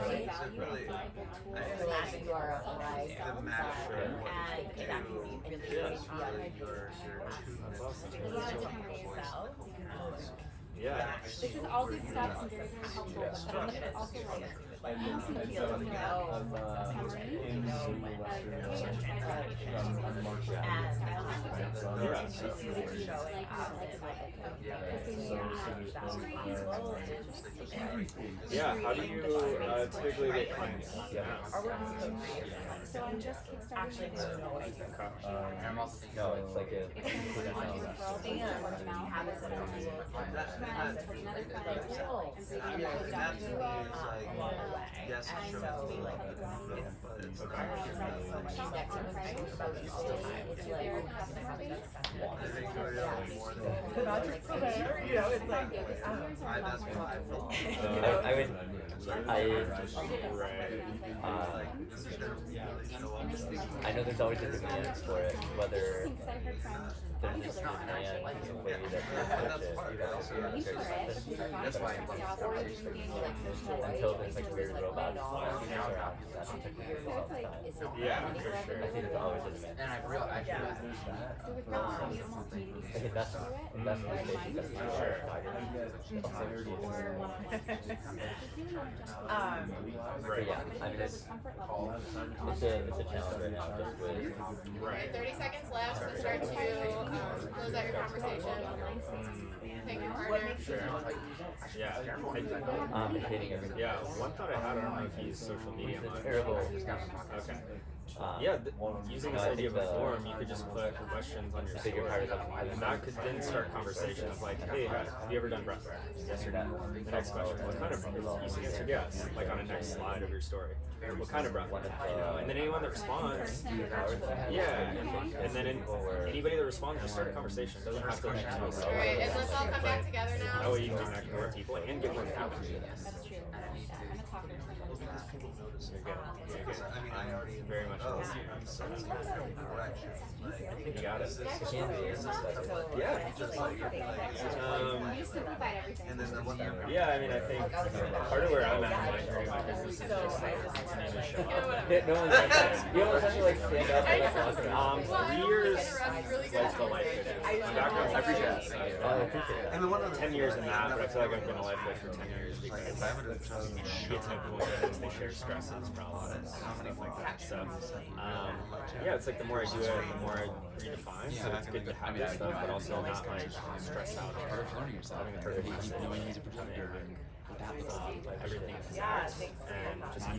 feel like you are a rise the master and that can be really yeah. this is all good stuff and very, very helpful, but I think it's also like makes me feel summary in Yeah, how do you typically get clients? so I'm just kickstarting this. No, it's like a yes, I know there's always a demand for it, whether there's this demand in a way that's until there's like weird robots around that yeah, for sure. I think there's always a demand. And I realized So we've got some small communities. Like investment station, that's for sure. But yeah, I mean, it's a challenge right now just with. Okay, 30 seconds left, so start to close out your conversation. Thank your partner. Yeah. Hating everything. Yeah, one thought I had, I don't know if you use social media much. Terrible. Okay. Yeah, using this idea of a forum, you could just put questions on your story, and that could then start conversation of like, hey, have you ever done breath work? Yes or no? The next question, what kind of breath? You answered yes, like on a next slide of your story. What kind of breath work? You know, and then anyone that responds, yeah, and then anybody that responds, just start a conversation. It doesn't have to link to a Alright, and let's all come back together now. That way you can connect with more people and get more feedback. That's true. I'm a talker. You're good. You're good. I mean, I already Very much. Oh, So, right. you got it. Yeah, just like You simplified everything. and then the one. Yeah, I mean, I think part of where I'm at in my journey, my business is just like continue to show up. No one's like that. You almost have to like stand up and like talk about it. 3 years was the life coach. My background's I appreciate business. that. Oh, I appreciate it. And the one other 10 years in that, but I feel like I've been a life coach for 10 years because Like, if I would have chosen it's how people get they share stresses, problems, stuff like that. So, yeah, it's like the more I do it, the more I redefine. So it's good to have this stuff, but also not like stressed out over having a perfect message, knowing he's a protector and everything is exact, and just Like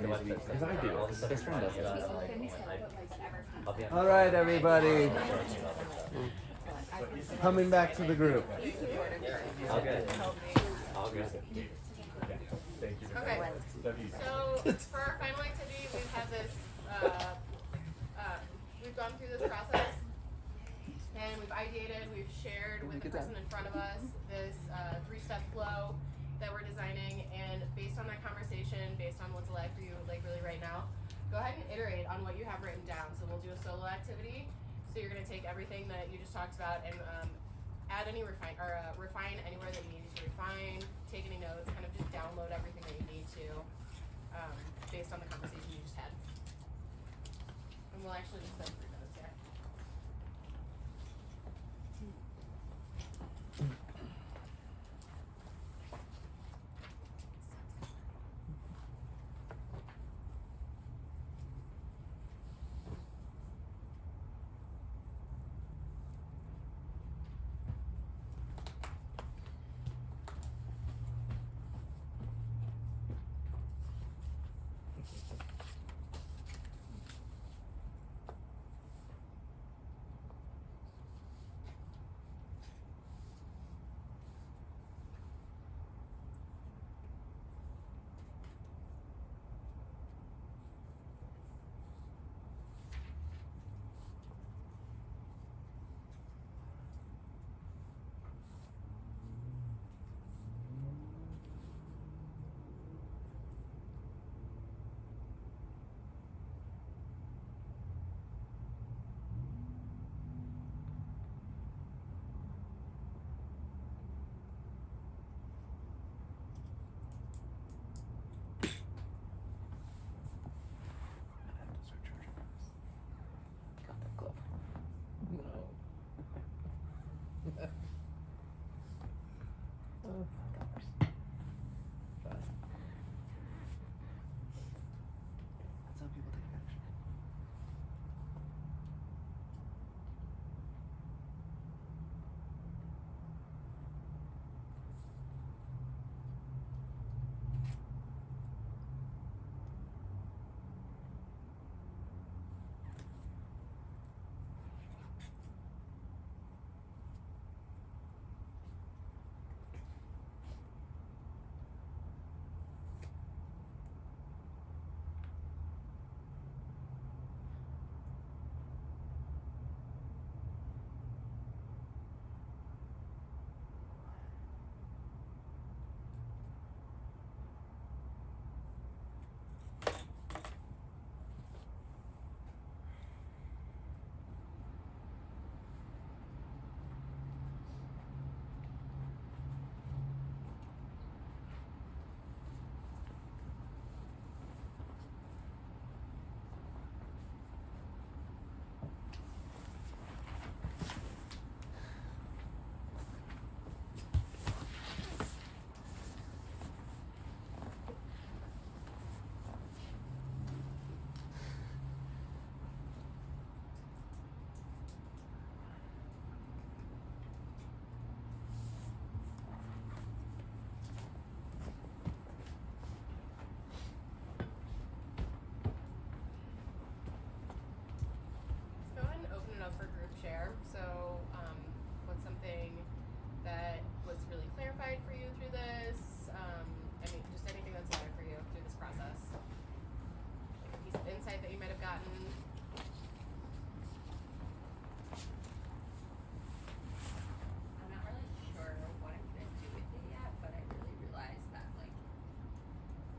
the website. Because I do. This friend does that. All right, everybody. Coming back to the group. All good. All good. Thank you. Okay, so for our final activity, we've had this, we've gone through this process, and we've ideated, we've shared with the person in front of us this 3-step flow that we're designing, and based on that conversation, based on what's alive for you, like really right now, go ahead and iterate on what you have written down. So we'll do a solo activity. So you're gonna take everything that you just talked about and add any refine anywhere that you need to refine, take any notes, kind of just download everything that you need to based on the conversation you just had. And we'll actually just spend 3 minutes here. gotten I'm not really sure what I'm gonna do with it yet, but I really realized that like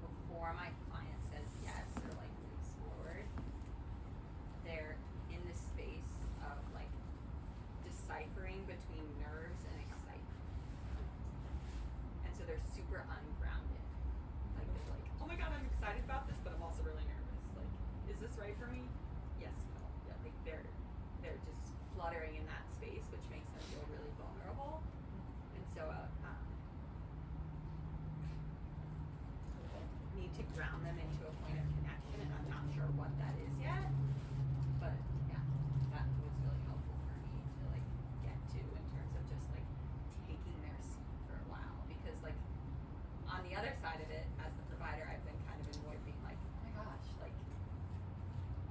before my client says yes or like moves forward, they're in the space of like deciphering between nerves and excitement. And so they're super ungrounded. Like they're like, oh my god, I'm excited about this, but I'm also really nervous. Like, is this right for me? Yes, no. Yeah, like they're just fluttering in that space, which makes them feel really vulnerable. And so need to ground them into a point of connection, and I'm not sure what that is yet. But yeah, that was really helpful for me to like get to in terms of just like taking their seat for a while, because like on the other side of it, as the provider, I've been kind of annoyed being like, oh my gosh, like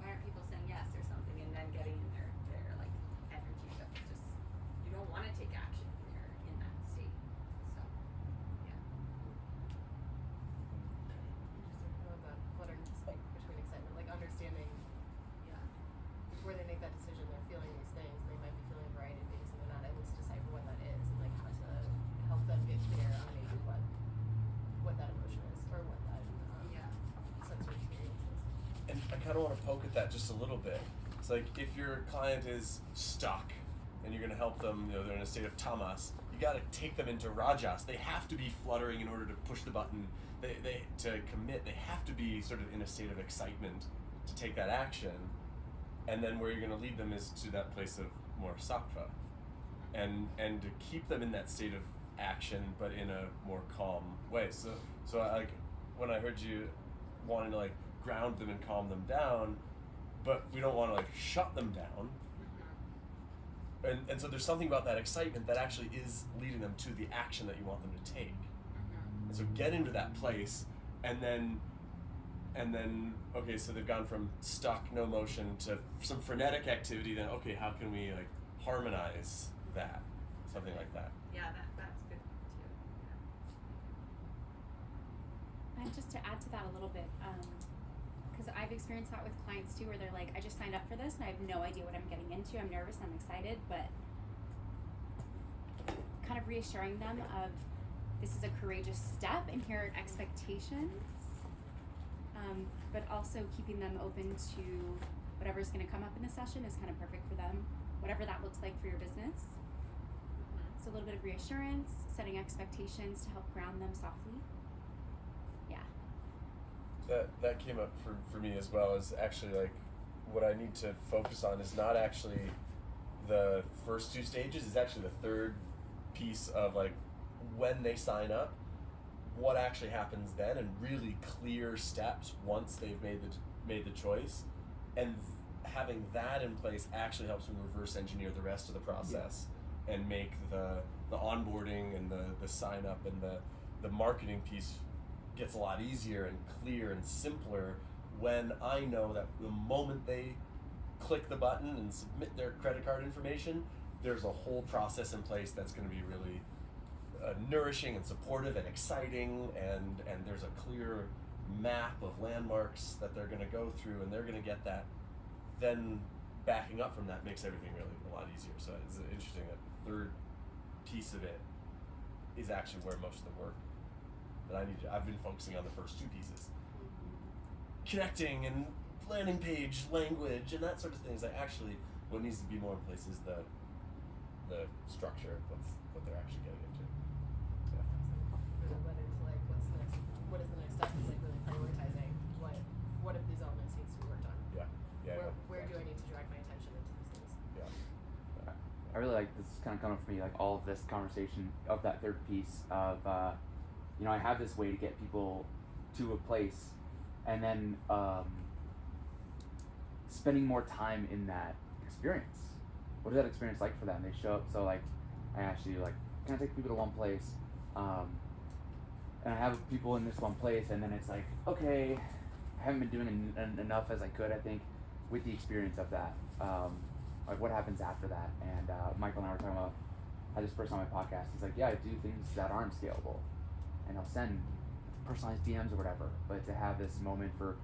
why aren't people saying yes or something, and then getting in their like energy of just you don't want to take action when you're in that state. So yeah. the fluttering like between excitement, like understanding before they make that decision, they're feeling these things, and they might be feeling a variety of things, and they're not able to decipher what that is, and like how to help them get clear on maybe what that emotion is, or what that sensory experience is. And I kind of want to poke at that just a little bit. It's like if your client is stuck and you're going to help them, they're in a state of tamas, you got to take them into rajas. They have to be fluttering in order to push the button. They to commit. They have to be sort of in a state of excitement to take that action. And then where you're going to lead them is to that place of more sattva, and to keep them in that state of action, but in a more calm way. So I, like when I heard you wanting to like ground them and calm them down, but we don't want to like shut them down. And so there's something about that excitement that actually is leading them to the action that you want them to take. And so get into that place, and then okay, so they've gone from stuck, no motion, to some frenetic activity. Then okay, how can we like harmonize that? Something like that. Yeah, that's good too. Yeah. And just to add to that a little bit, because I've experienced that with clients too, where they're like, I just signed up for this and I have no idea what I'm getting into. I'm nervous, I'm excited, but kind of reassuring them of this is a courageous step and here are expectations, but also keeping them open to whatever's going to come up in the session is kind of perfect for them, whatever that looks like for your business. So a little bit of reassurance, setting expectations to help ground them softly. Yeah. That came up for me as well, is actually like what I need to focus on is not actually the first two stages, it's actually the third piece of like when they sign up, what actually happens then, and really clear steps once they've made the choice, and having that in place actually helps them reverse engineer the rest of the process and make the onboarding and the sign up and the marketing piece gets a lot easier and clear and simpler when I know that the moment they click the button and submit their credit card information, there's a whole process in place that's going to be really nourishing and supportive and exciting, and there's a clear map of landmarks that they're going to go through, and they're going to get that. Then backing up from that makes everything really a lot easier. So it's interesting that the third piece of it is actually where most of the work that I've been focusing on the first two pieces. Connecting and landing page language and that sort of thing is like actually what needs to be more in place is the structure of what they're actually getting into. Yeah. Really led into like what is the next step, is like really prioritizing what of these elements needs to be worked on. Where do I need to direct my attention into these things? Yeah. I really like this is kind of coming from me, like all of this conversation of that third piece of, I have this way to get people to a place, and then spending more time in that experience. What is that experience like for them? They show up, so like I asked you, like, can I take people to one place? And I have people in this one place, and then it's like, okay, I haven't been doing enough as I could, I think, with the experience of that. Like what happens after that? And Michael and I were talking about, I had this person on my podcast, he's like, yeah, I do things that aren't scalable, and I'll send personalized DMs or whatever, but to have this moment for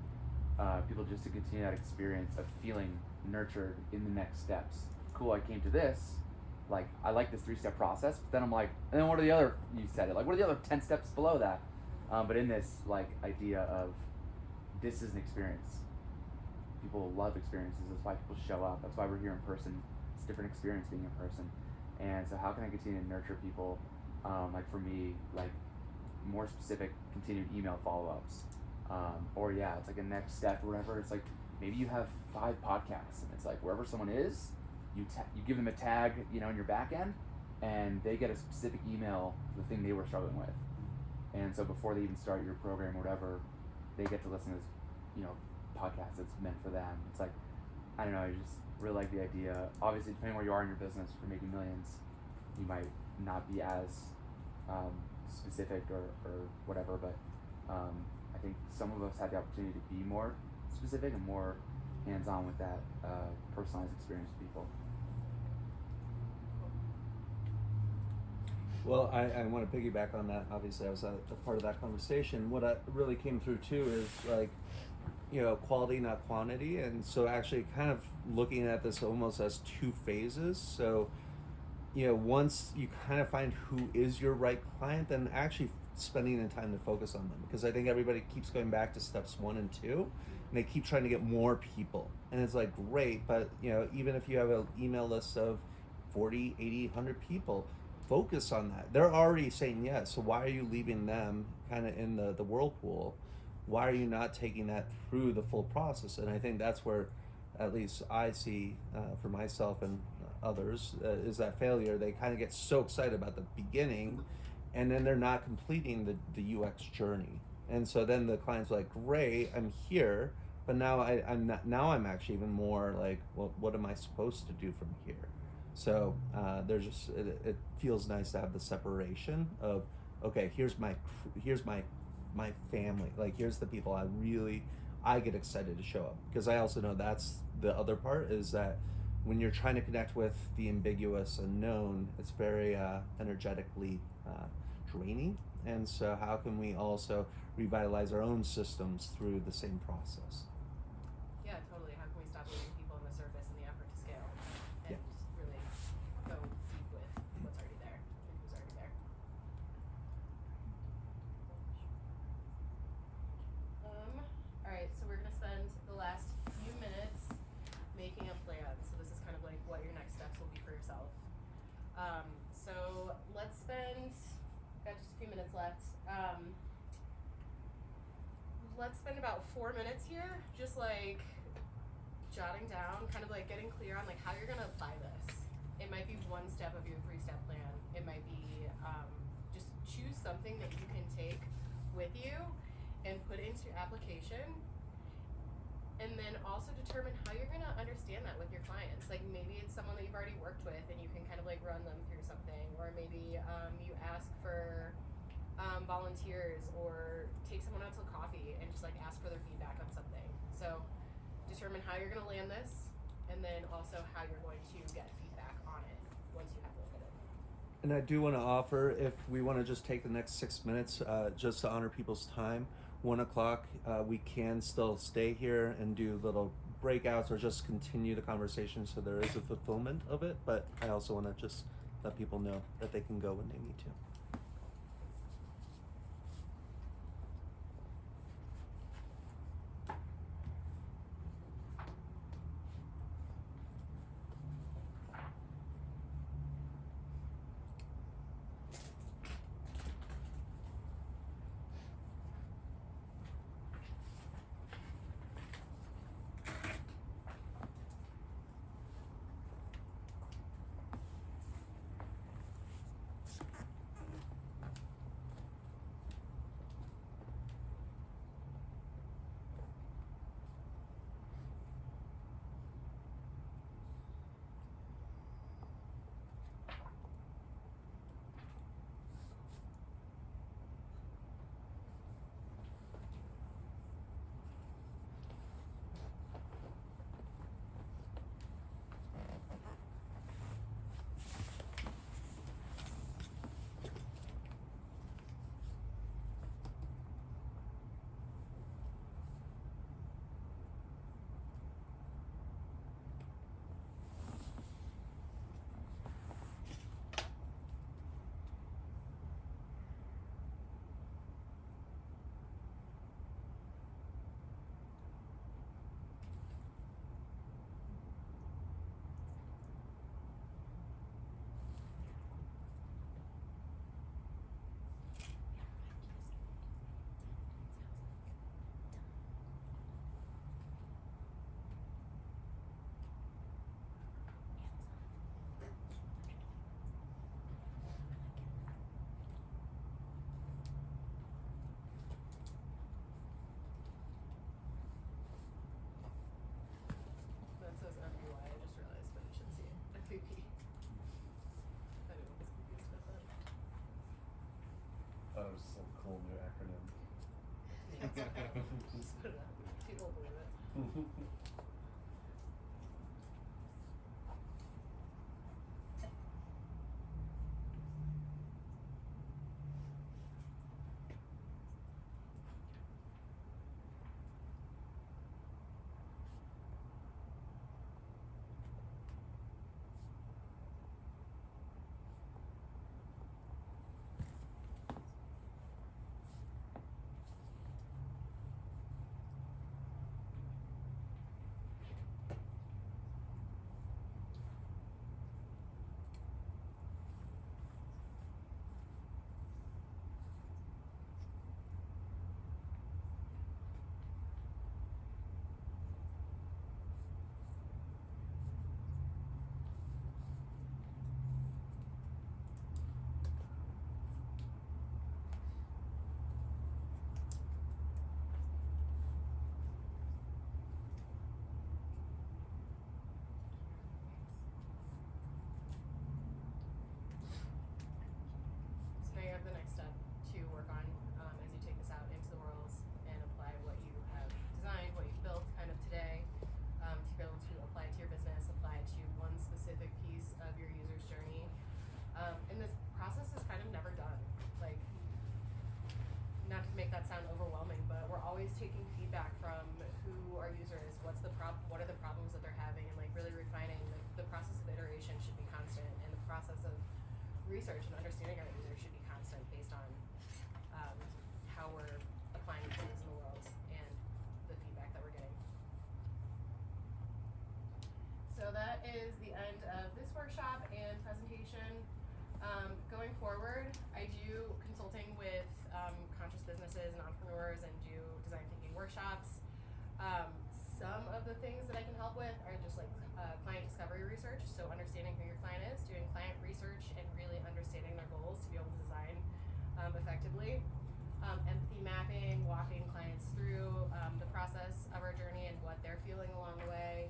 people just to continue that experience of feeling nurtured in the next steps. Cool, I came to this, like, I like this 3-step process, but then I'm like, and then what are the other, you said it, like, what are the other 10 steps below that? But in this, like, idea of this is an experience. People love experiences, that's why people show up, that's why we're here in person. It's a different experience being in person. And so how can I continue to nurture people? Like for me, like more specific continued email follow-ups. Or yeah, it's like a next step or whatever. It's like maybe you have 5 podcasts and it's like wherever someone is, you give them a tag, you know, in your back end, and they get a specific email for the thing they were struggling with. And so before they even start your program or whatever, they get to listen to this, you know, podcast that's meant for them. It's like, I don't know, I just really like the idea. Obviously, depending where you are in your business, if you're making millions, you might not be as specific or whatever, but I think some of us had the opportunity to be more specific and more hands-on with that personalized experience with people. Well, I want to piggyback on that. Obviously, I was a part of that conversation. What really came through too is like, you know, quality, not quantity. And so actually kind of looking at this almost as 2 phases. So, you know, once you kind of find who is your right client, then actually spending the time to focus on them. Because I think everybody keeps going back to steps 1 and 2, and they keep trying to get more people. And it's like, great, but, you know, even if you have an email list of 40, 80, 100 people, focus on that. They're already saying yes, so why are you leaving them kind of in the whirlpool? Why are you not taking that through the full process? And I think that's where, at least I see for myself and others, is that failure. They kind of get so excited about the beginning, and then they're not completing the UX journey. And so then the client's like, great, I'm here, but now I'm actually even more like, well, what am I supposed to do from here? So there's just it feels nice to have the separation of, okay, here's my family, like here's the people I get excited to show up, because I also know that's the other part, is that when you're trying to connect with the ambiguous unknown, it's very energetically draining. And so how can we also revitalize our own systems through the same process? Yeah, totally. How can we stop leaving people on the surface in the effort to scale and really go deep with what's already there and who's already there? All right, so we're gonna spend the last few minutes making a plan. So this is kind of like what your next steps will be for yourself. So let's spend, got just a few minutes left. Let's spend about 4 minutes here, just like jotting down, kind of like getting clear on like how you're gonna apply this. It might be 1 step of your 3-step plan. It might be just choose something that you can take with you and put into your application. And then also determine how you're gonna understand that with your clients. Like maybe it's someone that you've already worked with and you can kind of like run them through something, or maybe you ask for volunteers, or take someone out to coffee and just like ask for their feedback on something. So determine how you're gonna land this, and then also how you're going to get feedback on it once you have landed it. And I do want to offer, if we want to just take the next 6 minutes just to honor people's time, 1 o'clock, we can still stay here and do little breakouts or just continue the conversation, so there is a fulfillment of it. But I also want to just let people know that they can go when they need to. cool new acronym. Just put it up. People believe it. So now you have the next step to work on as you take this out into the world and apply what you have designed, what you've built kind of today, to be able to apply it to your business, apply it to one specific piece of your user's journey. And this process is kind of never done. Like, not to make that sound overwhelming, but we're always taking feedback from who our user is, what are the problems that they're having, and like really refining. The process of iteration should be constant, and the process of research and understanding our user should be constant based on how we're applying things in the world and the feedback that we're getting. So that is the end of this workshop and presentation. Going forward, I do consulting with conscious businesses and entrepreneurs and do design thinking workshops. Some of the things that I can help with are just like client discovery research, so understanding who your client is, doing client research, and really understanding their goals to be able to design effectively. Empathy mapping, walking clients through the process of our journey and what they're feeling along the way.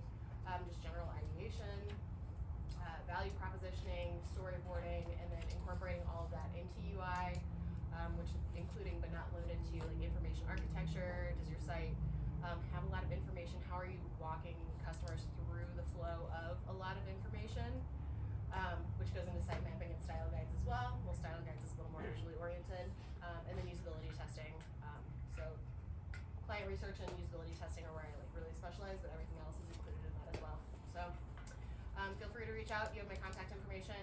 Just general ideation, value propositioning, storyboarding, and then incorporating all of that into UI, which including but not limited to like information architecture. Does your site have a lot of information? How are you walking customers through the flow of a lot of information? Which goes into site mapping and style guides as well. Well, style guides is a little more visually oriented. And then usability testing. So client research and usability testing are where I like really specialize, but everything else is included in that as well. So feel free to reach out. You have my contact information.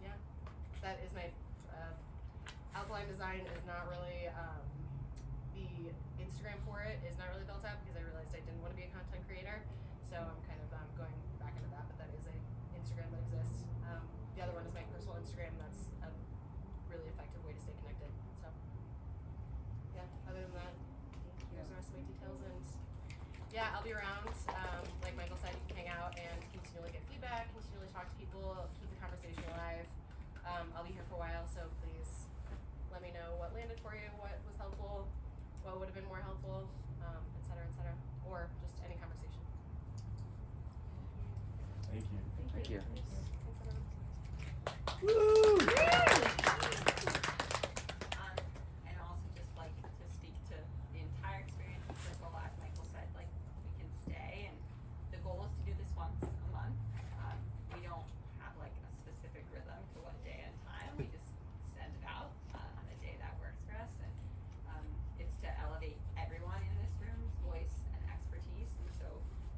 Yeah, that is my outline design is not really the Instagram for it is not really built out because I realized I didn't want to be a content creator. So I'm kind of going back into that, but that is a Instagram that exists. The other one is my personal Instagram. That's a really effective way to stay connected. So yeah, other than that, here's the rest of my details, and yeah, I'll be around. Like Michael said, you can hang out and continually get feedback, continually talk to people, keep the conversation alive. I'll be here for a while, so please let me know what landed for you, what was helpful, what would have been more helpful, et cetera, or just any conversation. Thank you. Thank you. Woo! And also just like to speak to the entire experience of Circle, as Michael said, like we can stay, and the goal is to do this once a month. We don't have like a specific rhythm to what day and time. We just send it out on the day that works for us, and it's to elevate everyone in this room's voice and expertise. And so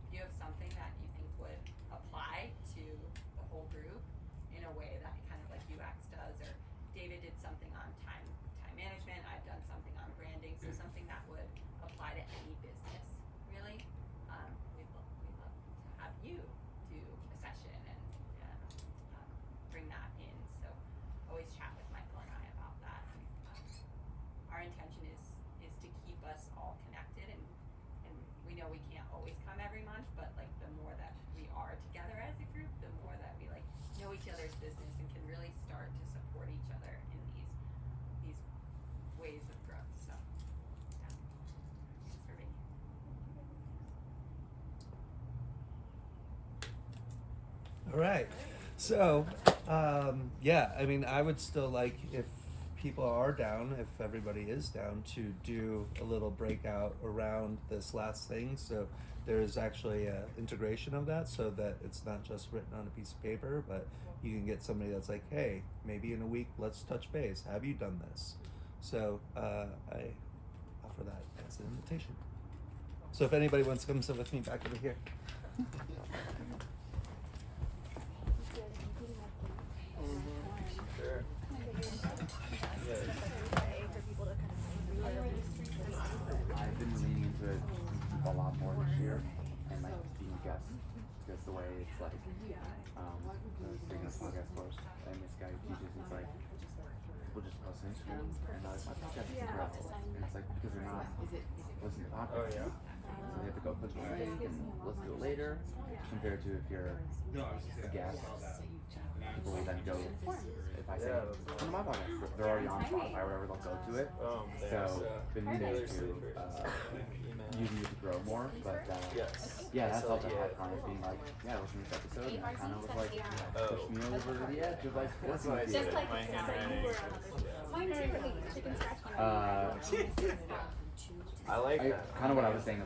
if you have something that you think would apply to the whole group in a way that kind of like UX does, or David did something on time management, I've done something on branding, so something that would apply to any business, really. We'd love to have you do a session and bring that in. So always chat with Michael and I about that. Our intention is to keep us all connected, and we know we can't always come every month, but like the more that we are together as a group, the more that we like know each other's business and can really start to support each other in these ways of growth. So yeah, thanks for being here. All right. So, yeah, I mean, I would still like if people are down, if everybody is down, to do a little breakout around this last thing, so there's actually a integration of that, so that it's not just written on a piece of paper, but you can get somebody that's like, hey, maybe in a week, let's touch base. Have you done this? So I offer that as an invitation. So if anybody wants to come sit with me back over here. Sure. I've been leaning into it a lot more this year, and like being guests, because the way it's like, speaking of podcast course, and this guy teaches, it's like, people just post on Instagram, and I was like, and it's like, because they're not listening to podcasts, so they have to go click the link and listen to it later, compared to if you're a guest, people will then go, if I say, come to my podcast, they're already on Spotify or whatever, they'll go to it. So, been meaning to using it to grow more, but yeah, that's all that had fun being like, yeah, listen to this episode, and it kind of was like, pushed me over to the edge of like, working with you. Just like mine too. Chicken scratch. I like that. Kind of what I was saying.